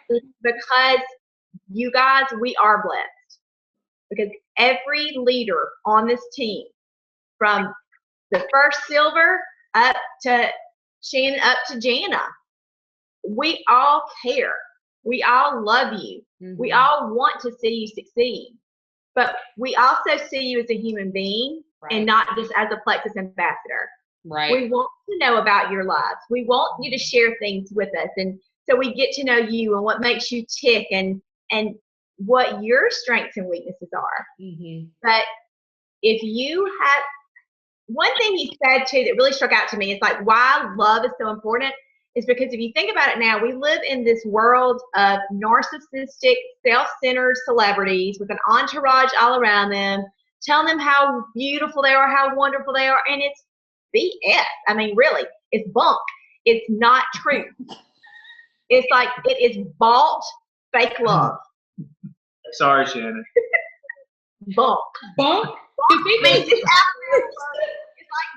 [SPEAKER 2] Because you guys, we are blessed. Because every leader on this team, from the first Silver up to Shannon, up to Jana, we all care. We all love you. Mm-hmm. We all want to see you succeed. But we also see you as a human being, right, and not just as a Plexus ambassador.
[SPEAKER 1] Right.
[SPEAKER 2] We want to know about your lives. We want you to share things with us. And so we get to know you and what makes you tick and what your strengths and weaknesses are. Mm-hmm. But if you have, one thing he said too that really struck out to me is like why love is so important is because if you think about it now, we live in this world of narcissistic, self-centered celebrities with an entourage all around them, telling them how beautiful they are, how wonderful they are, and it's BS. I mean, really, it's bunk. It's not true. It's like it is bought fake love.
[SPEAKER 3] Sorry, Shannon.
[SPEAKER 2] Bunk.
[SPEAKER 1] Bunk?
[SPEAKER 2] It's like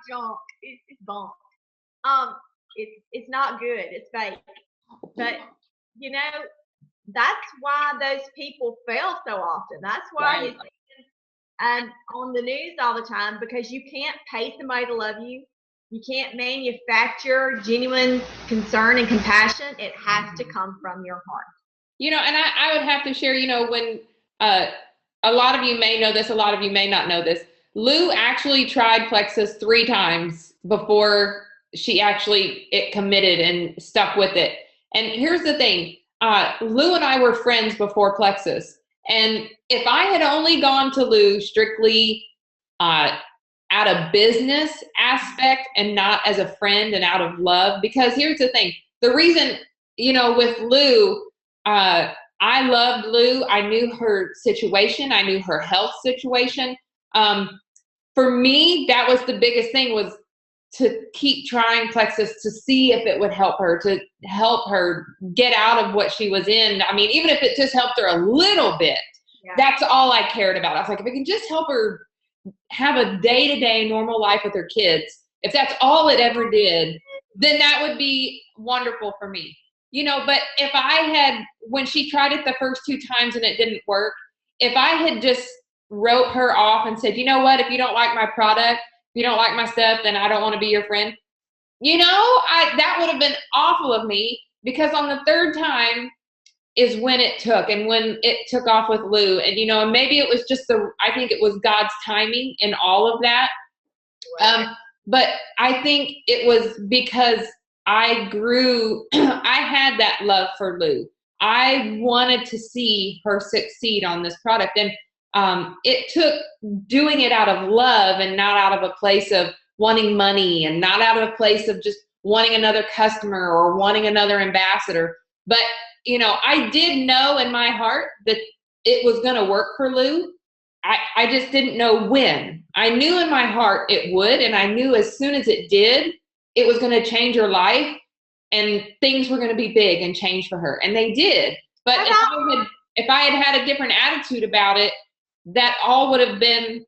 [SPEAKER 2] junk. It's bunk. It's not good. It's fake. But that's why those people fail so often. That's why you see on the news all the time, because you can't pay somebody to love you. You can't manufacture genuine concern and compassion. It has to come from your heart.
[SPEAKER 1] And I would have to share, when a lot of you may know this, a lot of you may not know this. Lou actually tried Plexus 3 times before she actually committed and stuck with it. And here's the thing, Lou and I were friends before Plexus. And if I had only gone to Lou strictly out out of business aspect and not as a friend and out of love. Because here's the thing, the reason, with Lou, I loved Lou. I knew her situation. I knew her health situation. For me, that was the biggest thing, was to keep trying Plexus to see if it would help her, to help her get out of what she was in. I mean, even if it just helped her a little bit, that's all I cared about. I was like, if it can just help her have a day-to-day normal life with her kids, if that's all it ever did, then that would be wonderful for me. But if I had, when she tried it the first 2 times and it didn't work, if I had just wrote her off and said, you know what, if you don't like my product, if you don't like my stuff, then I don't want to be your friend. That would have been awful of me, because on the 3rd time is when it took, and when it took off with Lou. And, and maybe it was just I think it was God's timing in all of that. But I think it was because I grew, I had that love for Lou. I wanted to see her succeed on this product. And it took doing it out of love and not out of a place of wanting money, and not out of a place of just wanting another customer or wanting another ambassador. But, I did know in my heart that it was going to work for Lou. I just didn't know when. I knew in my heart it would, and I knew as soon as it did, it was going to change her life, and things were going to be big and change for her. And they did. But if I had a different attitude about it, that all would have been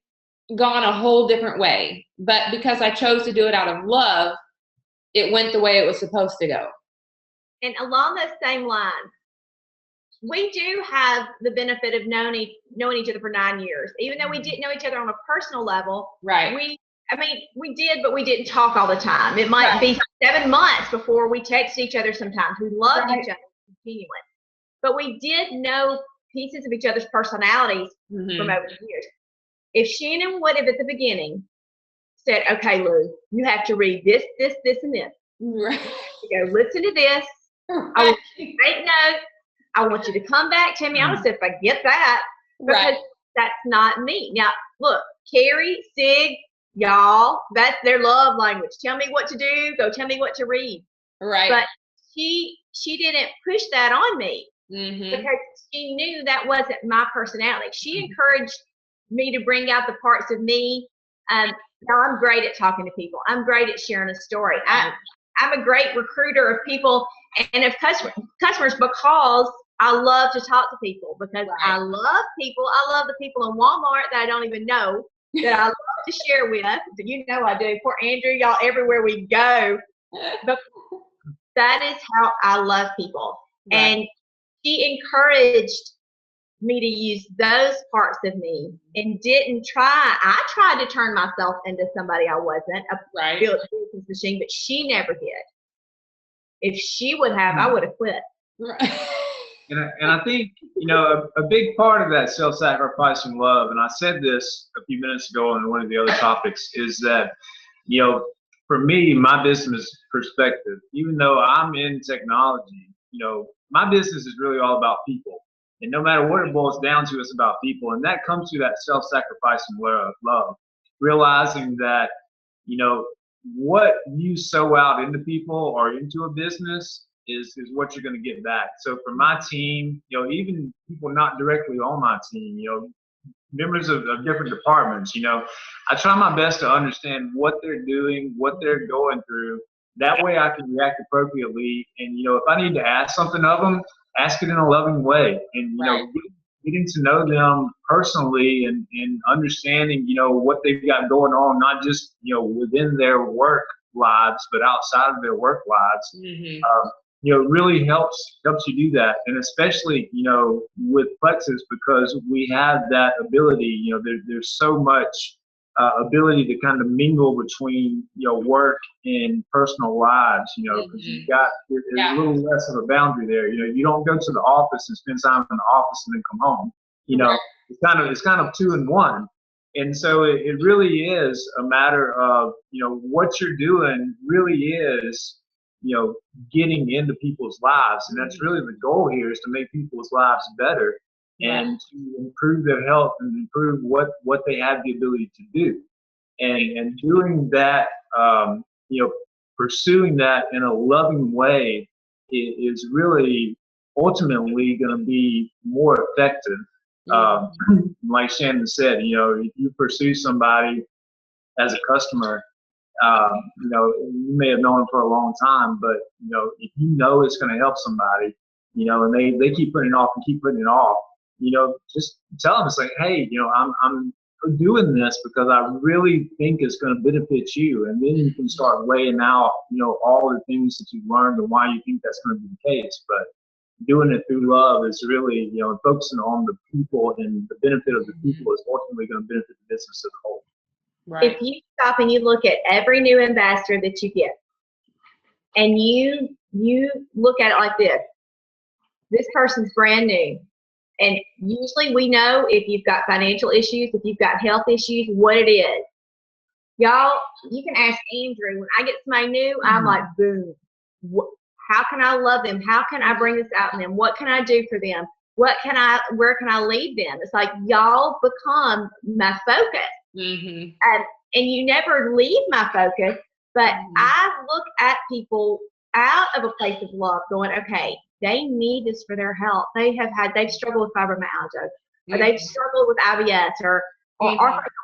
[SPEAKER 1] gone a whole different way. But because I chose to do it out of love, it went the way it was supposed to go.
[SPEAKER 2] And along those same lines, we do have the benefit of knowing each other for 9 years. Even though we didn't know each other on a personal level,
[SPEAKER 1] right?
[SPEAKER 2] We did, but we didn't talk all the time. It might be 7 months before we texted each other sometimes. We loved each other continually. But we did know pieces of each other's personalities from over the years. If Shannon would have at the beginning said, okay, Lou, you have to read this, this, this, and this.
[SPEAKER 1] Right.
[SPEAKER 2] You go, listen to this.
[SPEAKER 1] Right.
[SPEAKER 2] I want you to take notes. I want you to come back to me. I don't say if I get that, because that's not me. Now, look, Carrie, Sig, y'all, that's their love language. Tell me what to do. Go tell me what to read.
[SPEAKER 1] Right.
[SPEAKER 2] But she didn't push that on me because she knew that wasn't my personality. She encouraged me to bring out the parts of me. Now I'm great at talking to people. I'm great at sharing a story. I'm a great recruiter of people and of customers, because I love to talk to people, because I love people. I love the people in Walmart that I don't even know, that I love to share with. I do. Poor Andrew, y'all, everywhere we go. But that is how I love people. Right. And she encouraged me to use those parts of me, and didn't try. I tried to turn myself into somebody I wasn't, a business machine, but she never did. If she would have, I would have quit.
[SPEAKER 1] Right.
[SPEAKER 3] And I think, a big part of that self-sacrificing love, and I said this a few minutes ago on one of the other topics, is that, for me, my business perspective, even though I'm in technology, my business is really all about people. And no matter what it boils down to, it's about people. And that comes through that self-sacrificing love, realizing that, what you sow out into people or into a business is what you're going to get back. So for my team, even people not directly on my team, members of different departments, I try my best to understand what they're doing, what they're going through. That way I can react appropriately. And, if I need to ask something of them, ask it in a loving way. And, getting to know them personally and understanding, what they've got going on, not just, within their work lives, but outside of their work lives, really helps you do that. And especially, with Plexus, because we have that ability, there's so much ability to kind of mingle between, work and personal lives, because there's a little less of a boundary there. You don't go to the office and spend time in the office and then come home. It's kind of 2 in 1. And so it really is a matter of, what you're doing really is, getting into people's lives. And that's really the goal here, is to make people's lives better and to improve their health and improve what they have the ability to do. and doing that, pursuing that in a loving way is really ultimately going to be more effective. Like Shannon said, if you pursue somebody as a customer, you may have known them for a long time, but if it's going to help somebody, and they keep putting it off and keep putting it off, just tell them, it's like, hey, I'm doing this because I really think it's going to benefit you, and then you can start weighing out, all the things that you've learned and why you think that's going to be the case. But doing it through love is really, focusing on the people, and the benefit of the people is ultimately going to benefit the business as a whole.
[SPEAKER 1] Right.
[SPEAKER 2] If you stop and you look at every new ambassador that you get, and you look at it like this person's brand new, and usually we know if you've got financial issues, if you've got health issues, what it is. Y'all, you can ask Andrew. When I get somebody new, I'm like, boom. How can I love them? How can I bring this out in them? What can I do for them? Where can I lead them? It's like, y'all become my focus. And you never leave my focus, but I look at people out of a place of love going, okay, they need this for their health. They've struggled with fibromyalgia, or they've struggled with IBS, or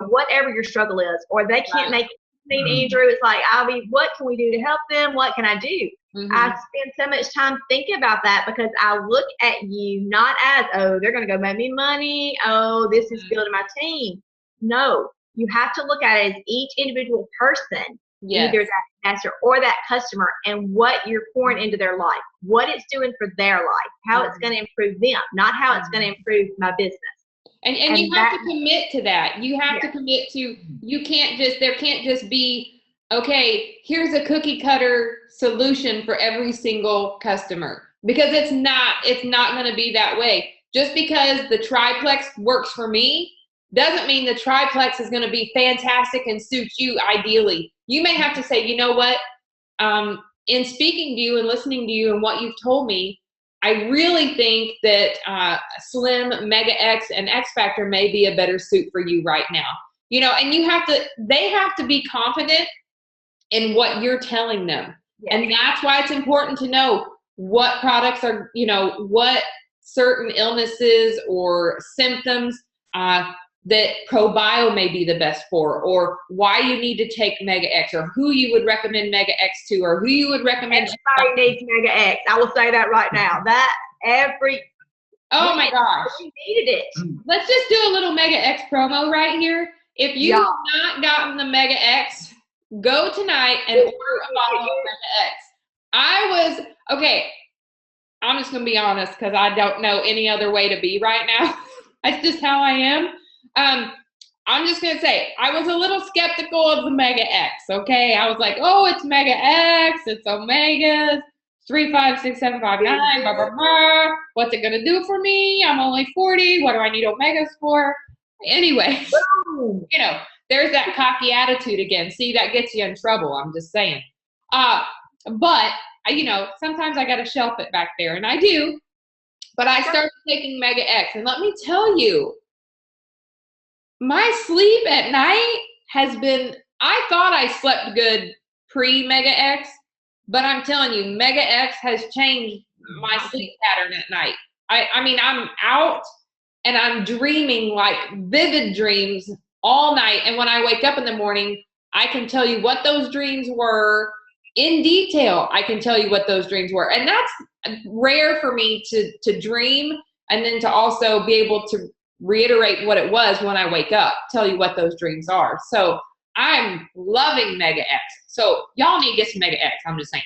[SPEAKER 2] whatever your struggle is, or they can't make it. Andrew, it's like, Ivy, what can we do to help them? What can I do? I spend so much time thinking about that, because I look at you not as, oh, they're going to go make me money. Oh, this is building my team. No, you have to look at it as each individual person, either that investor or that customer, and what you're pouring into their life, what it's doing for their life, how it's going to improve them, not how it's going to improve my business.
[SPEAKER 1] And you have to commit to that. You have to commit to, there can't just be, okay, here's a cookie cutter solution for every single customer, because it's not going to be that way. Just because the triplex works for me doesn't mean the triplex is going to be fantastic and suit you ideally. You may have to say, you know what, in speaking to you and listening to you and what you've told me, I really think that Slim, Mega X, and X Factor may be a better suit for you right now. And they have to be confident in what you're telling them. And that's why it's important to know what products are, what certain illnesses or symptoms that ProBio may be the best for, or why you need to take Mega X, or who you would recommend Mega X to, or who you would recommend.
[SPEAKER 2] Everybody needs Mega X. I will say that right now.
[SPEAKER 1] Oh my gosh.
[SPEAKER 2] We needed it.
[SPEAKER 1] Let's just do a little Mega X promo right here. If you have not gotten the Mega X, go tonight and order a bottle of Mega X. I'm just going to be honest, because I don't know any other way to be right now. That's just how I am. I'm just going to say, I was a little skeptical of the Mega X, okay? I was like, oh, it's Mega X, it's Omegas, 3, 5, 6, 7, 5, 9, blah, blah, blah. What's it going to do for me? I'm only 40. What do I need Omegas for? Anyway, there's that cocky attitude again. See, that gets you in trouble. I'm just saying. But, sometimes I got to shelf it back there, and I do. But I started taking Mega X, and let me tell you, my sleep at night has been, I thought I slept good pre-Mega X, but I'm telling you, Mega X has changed my sleep pattern at night. I mean, I'm out and I'm dreaming like vivid dreams all night. And when I wake up in the morning, I can tell you what those dreams were in detail. I can tell you what those dreams were. And that's rare for me to dream and then to also be able to reiterate what it was when I wake up, tell you what those dreams are. So I'm loving Mega X. So y'all need to get some Mega X. I'm just saying.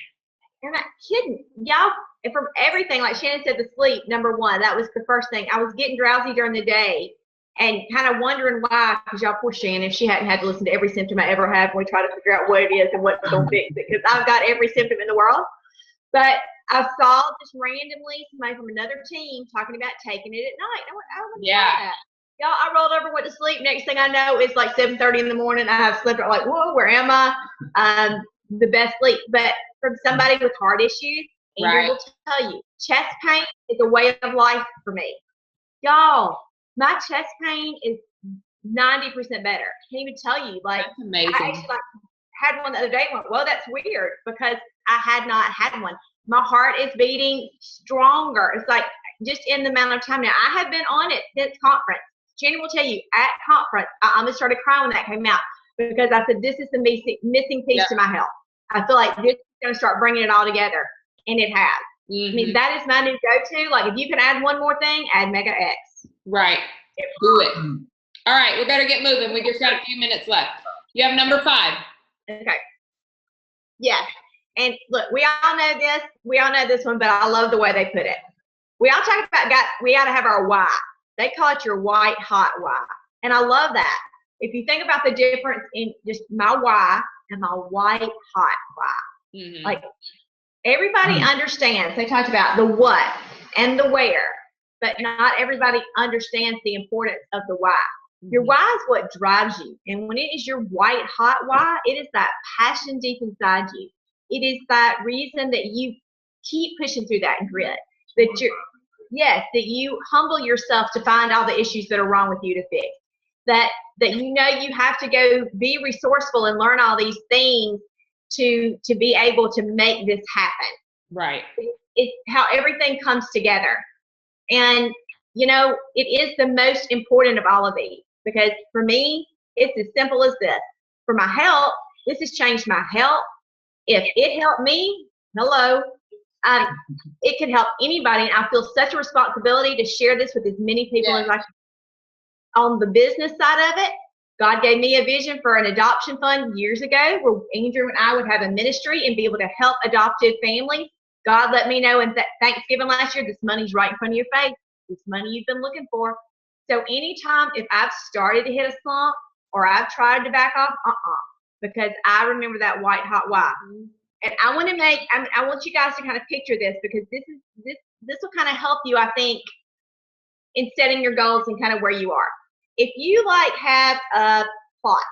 [SPEAKER 2] You're not kidding. Y'all, from everything, like Shannon said, the sleep, number one, that was the first thing. I was getting drowsy during the day and kind of wondering why, because y'all, poor Shannon, she hadn't had to listen to every symptom I ever had when we try to figure out what it is and what's going to fix it, because I've got every symptom in the world. But I saw just randomly somebody from another team talking about taking it at night. I went, oh, yeah. Y'all, I rolled over, went to sleep. Next thing I know, it's like 7:30 in the morning. I have slept like, whoa, where am I? The best sleep. But from somebody with heart issues, Andrew will tell you, chest pain is a way of life for me. Y'all, my chest pain is 90% better. I can't even tell you. Like,
[SPEAKER 1] That's amazing.
[SPEAKER 2] I actually had one the other day and went, well, that's weird, because I had not had one. My heart is beating stronger. It's like just in the amount of time now. I have been on it since conference. Shannon will tell you, at conference, I almost started crying when that came out, because I said, this is the missing piece to my health. I feel like this is going to start bringing it all together, and it has. I mean, that is my new go-to. Like, if you can add one more thing, add Mega X.
[SPEAKER 1] Right. Do it. All right, we better get moving. We just got a few minutes left. You have number 5.
[SPEAKER 2] Okay. Yes. And look, we all know this. We all know this one, but I love the way they put it. We all talk about, we got to have our why. They call it your white hot why. And I love that. If you think about the difference in just my why and my white hot why. Like, everybody understands. They talked about the what and the where, but not everybody understands the importance of the why. Your why is what drives you. And when it is your white hot why, it is that passion deep inside you. It is that reason that you keep pushing through that grit. That that you humble yourself to find all the issues that are wrong with you to fix. That you know you have to go be resourceful and learn all these things to be able to make this happen.
[SPEAKER 1] Right.
[SPEAKER 2] It's how everything comes together. And, you know, it is the most important of all of these, because for me, it's as simple as this. For my health, this has changed my health. If it helped me, hello, it could help anybody. And I feel such a responsibility to share this with as many people as I can. On the business side of it, God gave me a vision for an adoption fund years ago where Andrew and I would have a ministry and be able to help adoptive families. God let me know in Thanksgiving last year, this money's right in front of your face. This money you've been looking for. So anytime if I've started to hit a slump or I've tried to back off, because I remember that white hot why. And I want you guys to kind of picture this, because this will kind of help you, I think, in setting your goals and kind of where you are. If you like have a plot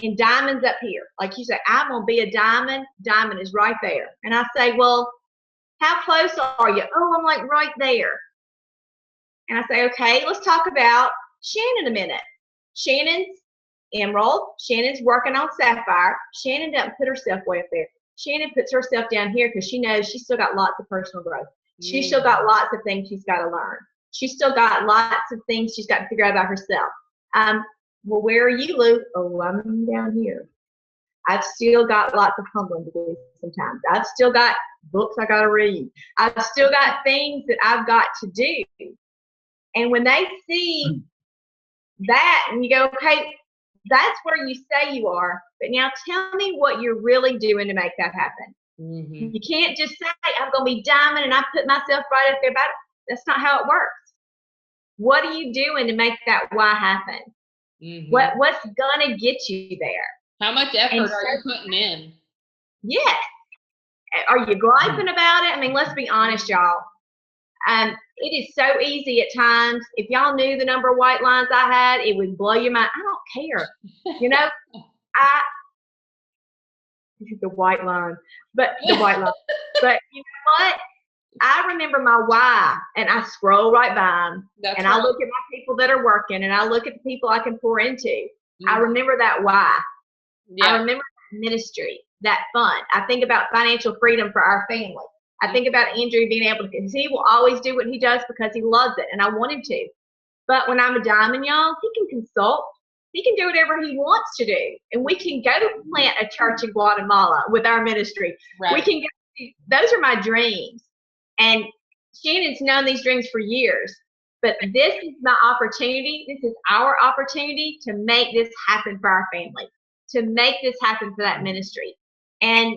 [SPEAKER 2] and diamonds up here, like you say, I'm gonna be a diamond is right there. And I say, well, how close are you? Oh, I'm like right there. And I say, okay, let's talk about Shannon a minute. Shannon's emerald. Shannon's working on sapphire. Shannon doesn't put herself way up there. Shannon puts herself down here because she knows she's still got lots of personal growth. She's still got lots of things she's got to learn. She's still got lots of things she's got to figure out about herself. Well, where are you, Lou? Oh, I'm down here. I've still got lots of humbling to do sometimes. I've still got books I got to read. I've still got things that I've got to do. And when they see that and you go, okay, that's where you say you are, but now tell me what you're really doing to make that happen. You can't just say, I'm going to be diamond and I put myself right up there about it. That's not how it works. What are you doing to make that why happen? What's going to get you there?
[SPEAKER 1] How much effort are you putting in?
[SPEAKER 2] Yes. Are you griping about it? I mean, let's be honest, y'all. It is so easy at times. If y'all knew the number of white lines I had, it would blow your mind. I don't care. You know, the white line. But you know what? I remember my why, and I scroll right by them. I look at my people that are working, and I look at the people I can pour into. I remember that why. I remember that ministry, that fund. I think about financial freedom for our family. I think about Andrew being able to, because he will always do what he does because he loves it, and I want him to. But when I'm a diamond, y'all, he can consult. He can do whatever he wants to do. And we can go plant a church in Guatemala with our ministry. Right. We can go, those are my dreams. And Shannon's known these dreams for years. But this is my opportunity. This is our opportunity to make this happen for our family, to make this happen for that ministry. And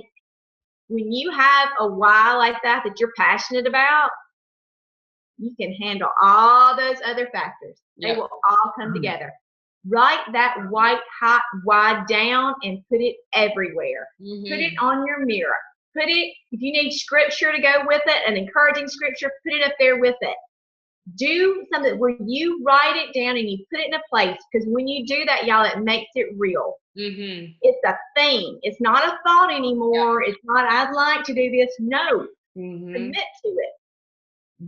[SPEAKER 2] when you have a why like that you're passionate about, you can handle all those other factors. They will all come together. Write that white hot why down and put it everywhere. Put it on your mirror. Put it, if you need scripture to go with it, an encouraging scripture, put it up there with it. Do something where you write it down and you put it in a place, because when you do that, y'all, it makes it real. It's a thing. It's not a thought anymore. It's not, I'd like to do this. No. Commit to it.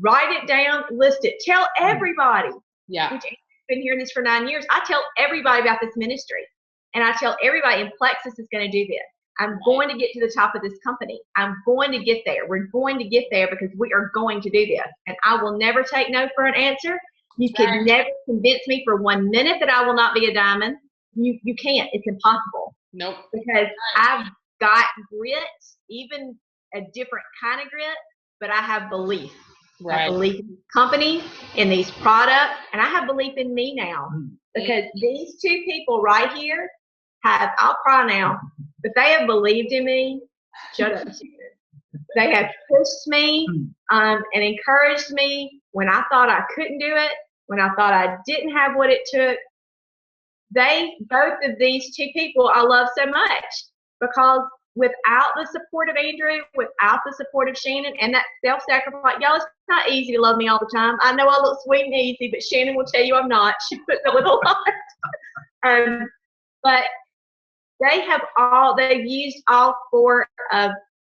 [SPEAKER 2] Write it down, list it. Tell everybody. Which been hearing this for 9 years. I tell everybody about this ministry. And I tell everybody, and Plexus is going to do this. I'm going to get to the top of this company. I'm going to get there. We're going to get there because we are going to do this. And I will never take no for an answer. You can never convince me for 1 minute that I will not be a diamond. You can't. It's impossible.
[SPEAKER 1] Nope.
[SPEAKER 2] Because I've got grit, even a different kind of grit, but I have belief. I have belief in this company, in these products, and I have belief in me now. Because these two people right here I'll cry now, but they have believed in me. Shut up. They have pushed me and encouraged me when I thought I couldn't do it, when I thought I didn't have what it took. Both of these two people I love so much, because without the support of Andrew, without the support of Shannon, and that self-sacrifice, y'all, it's not easy to love me all the time. I know I look sweet and easy, but Shannon will tell you I'm not. She puts up with a lot. But they've used all four of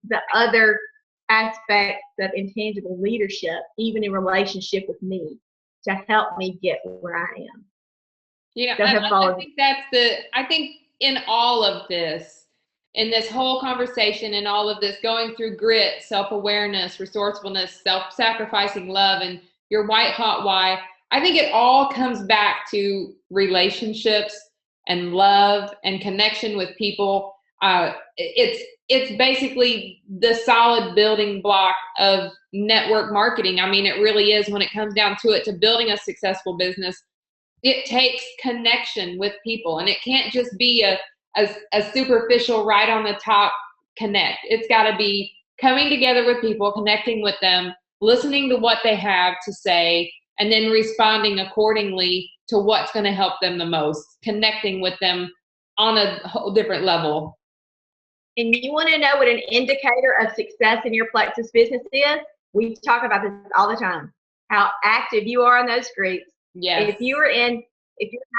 [SPEAKER 2] the other aspects of intangible leadership, even in relationship with me, to help me get where I am.
[SPEAKER 1] Yeah, I think in all of this, in this whole conversation and all of this, going through grit, self-awareness, resourcefulness, self-sacrificing love, and your white hot why, I think it all comes back to relationships and love and connection with people. It's basically the solid building block of network marketing. I mean, it really is, when it comes down to it, to building a successful business. It takes connection with people, and it can't just be a superficial, right on the top connect. It's got to be coming together with people, connecting with them, listening to what they have to say, and then responding accordingly to what's going to help them the most, connecting with them on a whole different level.
[SPEAKER 2] And you want to know what an indicator of success in your Plexus business is? We talk about this all the time, how active you are in those groups.
[SPEAKER 1] Yes.
[SPEAKER 2] If you're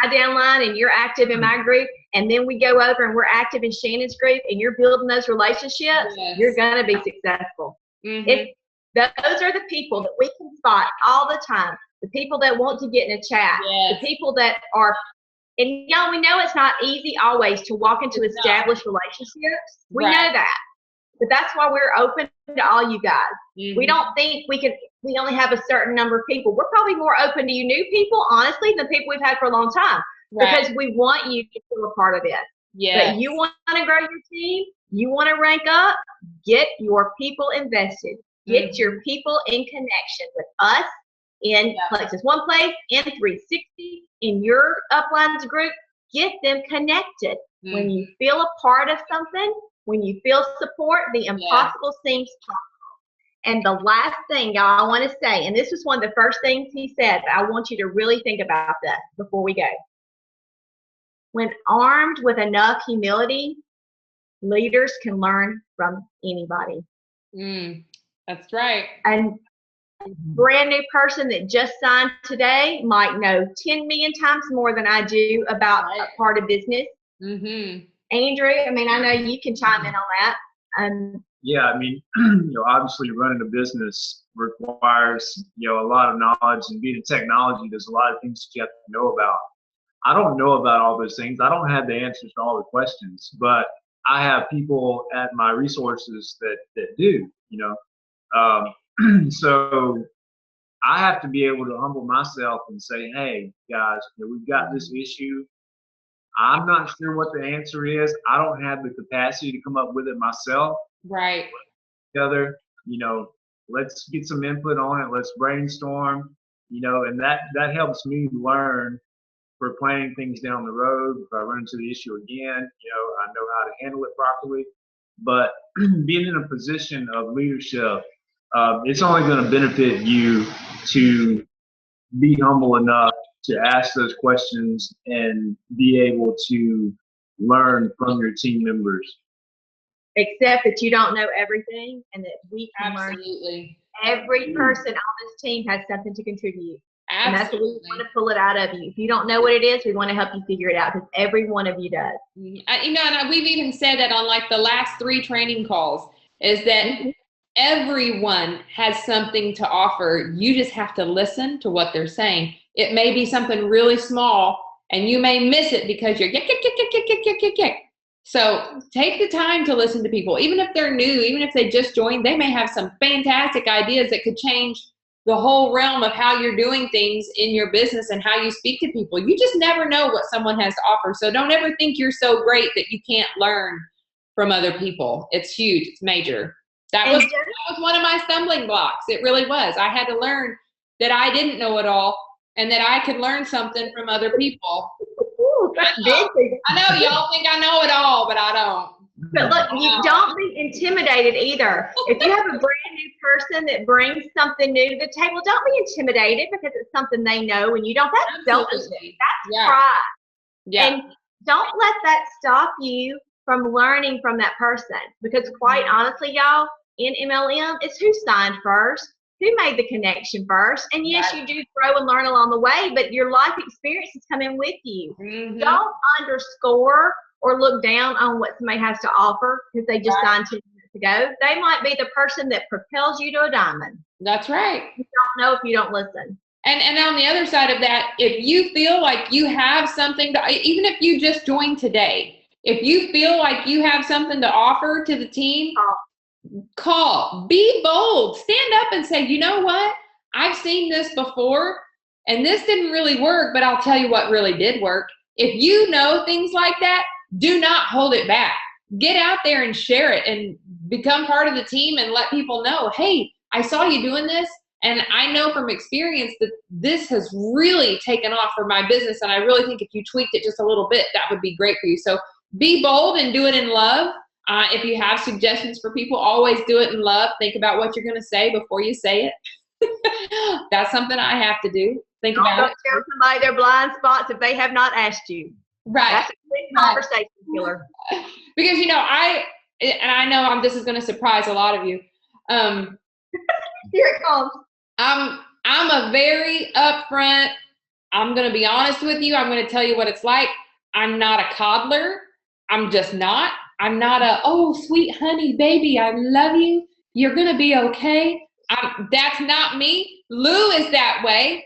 [SPEAKER 2] my downline and you're active in my group, and then we go over and we're active in Shannon's group, and you're building those relationships, you're going to be successful. Those are the people that we can spot all the time. The people that want to get in a chat, the people that are, and y'all, we know it's not easy always to walk into established relationships. We know that. But that's why we're open to all you guys. We don't think we only have a certain number of people. We're probably more open to you new people, honestly, than people we've had for a long time. Because we want you to feel a part of this. But you want to grow your team, you want to rank up, get your people invested. Get your people in connection with us in Plexus One Place, in 360, in your uplines group. Get them connected. When you feel a part of something, when you feel support, the impossible seems possible. And the last thing, y'all, I want to say, and this was one of the first things he said, but I want you to really think about this before we go. When armed with enough humility, leaders can learn from anybody.
[SPEAKER 1] That's right.
[SPEAKER 2] And a brand new person that just signed today might know 10 million times more than I do about a part of business. Andrew, I mean, I know you can chime in on that.
[SPEAKER 3] Yeah, I mean, obviously running a business requires, a lot of knowledge, and being in technology, there's a lot of things that you have to know about. I don't know about all those things. I don't have the answers to all the questions, but I have people at my resources that do, so I have to be able to humble myself and say, hey, guys, we've got this issue. I'm not sure what the answer is. I don't have the capacity to come up with it myself.
[SPEAKER 1] Right.
[SPEAKER 3] Together, let's get some input on it. Let's brainstorm, and that helps me learn for planning things down the road. If I run into the issue again, I know how to handle it properly. But being in a position of leadership, it's only going to benefit you to be humble enough to ask those questions and be able to learn from your team members.
[SPEAKER 2] Except that you don't know everything, and that we can learn. Every person on this team has something to contribute. And that's what we want to pull it out of you. If you don't know what it is, we want to help you figure it out, because every one of you does.
[SPEAKER 1] And we've even said that on like the last 3 training calls, is that everyone has something to offer. You just have to listen to what they're saying. It may be something really small and you may miss it because you're So take the time to listen to people. Even if they're new, even if they just joined, they may have some fantastic ideas that could change the whole realm of how you're doing things in your business and how you speak to people. You just never know what someone has to offer. So don't ever think you're so great that you can't learn from other people. It's huge. It's major. That was one of my stumbling blocks. It really was. I had to learn that I didn't know it all and that I could learn something from other people.
[SPEAKER 2] Ooh, that's big.
[SPEAKER 1] I know y'all think I know it all, but I don't.
[SPEAKER 2] But look, you don't be intimidated either. If you have a brand new person that brings something new to the table, don't be intimidated because it's something they know and you don't. That's selfishness. That's pride.
[SPEAKER 1] Yeah.
[SPEAKER 2] And don't let that stop you from learning from that person. Because quite honestly, y'all, in MLM, it's who signed first, who made the connection first. And yes, you do grow and learn along the way, but your life experience is coming with you. Don't underscore or look down on what somebody has to offer because they just signed 2 minutes ago. They might be the person that propels you to a diamond.
[SPEAKER 1] That's right.
[SPEAKER 2] You don't know if you don't listen.
[SPEAKER 1] And on the other side of that, if you feel like you have something to, even if you just joined today, if you feel like you have something to offer to the team, call, be bold, stand up and say, you know what? I've seen this before and this didn't really work, but I'll tell you what really did work. If you know things like that, do not hold it back. Get out there and share it and become part of the team and let people know, hey, I saw you doing this. And I know from experience that this has really taken off for my business. And I really think if you tweaked it just a little bit, that would be great for you. So be bold and do it in love. If you have suggestions for people, always do it in love. Think about what you're going to say before you say it. That's something I have to do. Think about it.
[SPEAKER 2] Don't tell somebody their blind spots if they have not asked you.
[SPEAKER 1] Right.
[SPEAKER 2] That's a good conversation killer.
[SPEAKER 1] Because, you know, I know this is going to surprise a lot of you.
[SPEAKER 2] Here it comes.
[SPEAKER 1] I'm a very upfront, I'm going to be honest with you. I'm going to tell you what it's like. I'm not a coddler. I'm just not. I'm not a, oh, sweet honey, baby, I love you. You're going to be okay. That's not me. Lou is that way.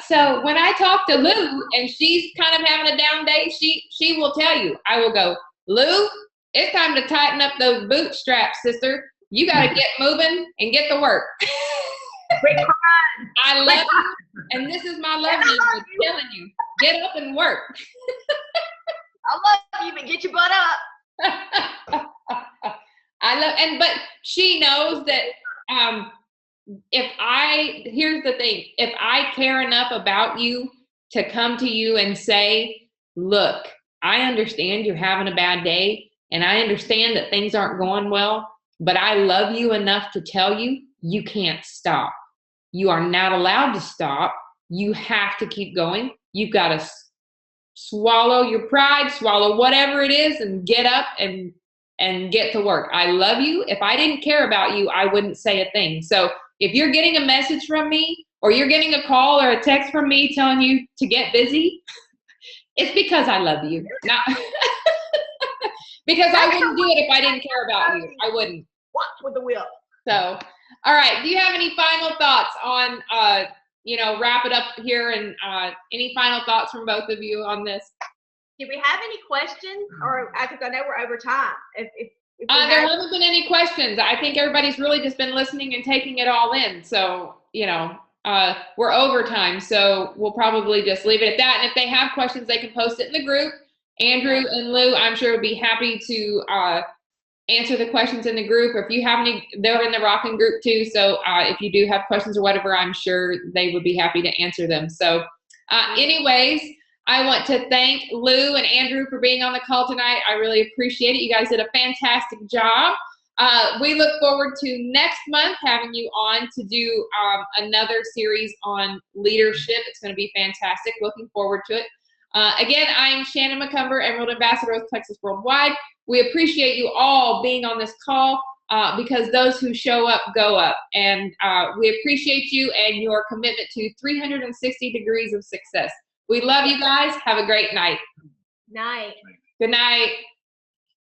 [SPEAKER 1] So when I talk to Lou and she's kind of having a down day, she will tell you. I will go, Lou, it's time to tighten up those bootstraps, sister. You got to get moving and get to work. I love you, and this is my love language. I'm telling you, get up and work.
[SPEAKER 2] I love you, but get your butt up.
[SPEAKER 1] But she knows that here's the thing, if I care enough about you to come to you and say, look, I understand you're having a bad day, and I understand that things aren't going well, but I love you enough to tell you, you can't stop. You are not allowed to stop. You have to keep going. You've got to swallow your pride, swallow whatever it is, and get up and get to work. I love you. If I didn't care about you, I wouldn't say a thing. So if you're getting a message from me, or you're getting a call or a text from me telling you to get busy, it's because I love you. Not because I wouldn't do it if I didn't care about you. I wouldn't.
[SPEAKER 2] Watch with the whip.
[SPEAKER 1] So, all right. Do you have any final thoughts on, wrap it up here, and any final thoughts from both of you on this?
[SPEAKER 2] Do we have any questions? Or I know we're over time. If
[SPEAKER 1] there haven't been any questions. I think everybody's really just been listening and taking it all in. So, we're over time. So we'll probably just leave it at that. And if they have questions, they can post it in the group. Andrew and Lou, I'm sure, would be happy to answer the questions in the group. Or if you have any, they're in the Rockin' group too. So if you do have questions or whatever, I'm sure they would be happy to answer them. So anyways, I want to thank Lou and Andrew for being on the call tonight. I really appreciate it. You guys did a fantastic job. We look forward to next month having you on to do another series on leadership. It's going to be fantastic. Looking forward to it. Again, I'm Shannon McCumber, Emerald Ambassador with Plexus Worldwide. We appreciate you all being on this call because those who show up go up. And we appreciate you and your commitment to 360 degrees of success. We love you guys. Have a great night.
[SPEAKER 2] Night.
[SPEAKER 1] Good night.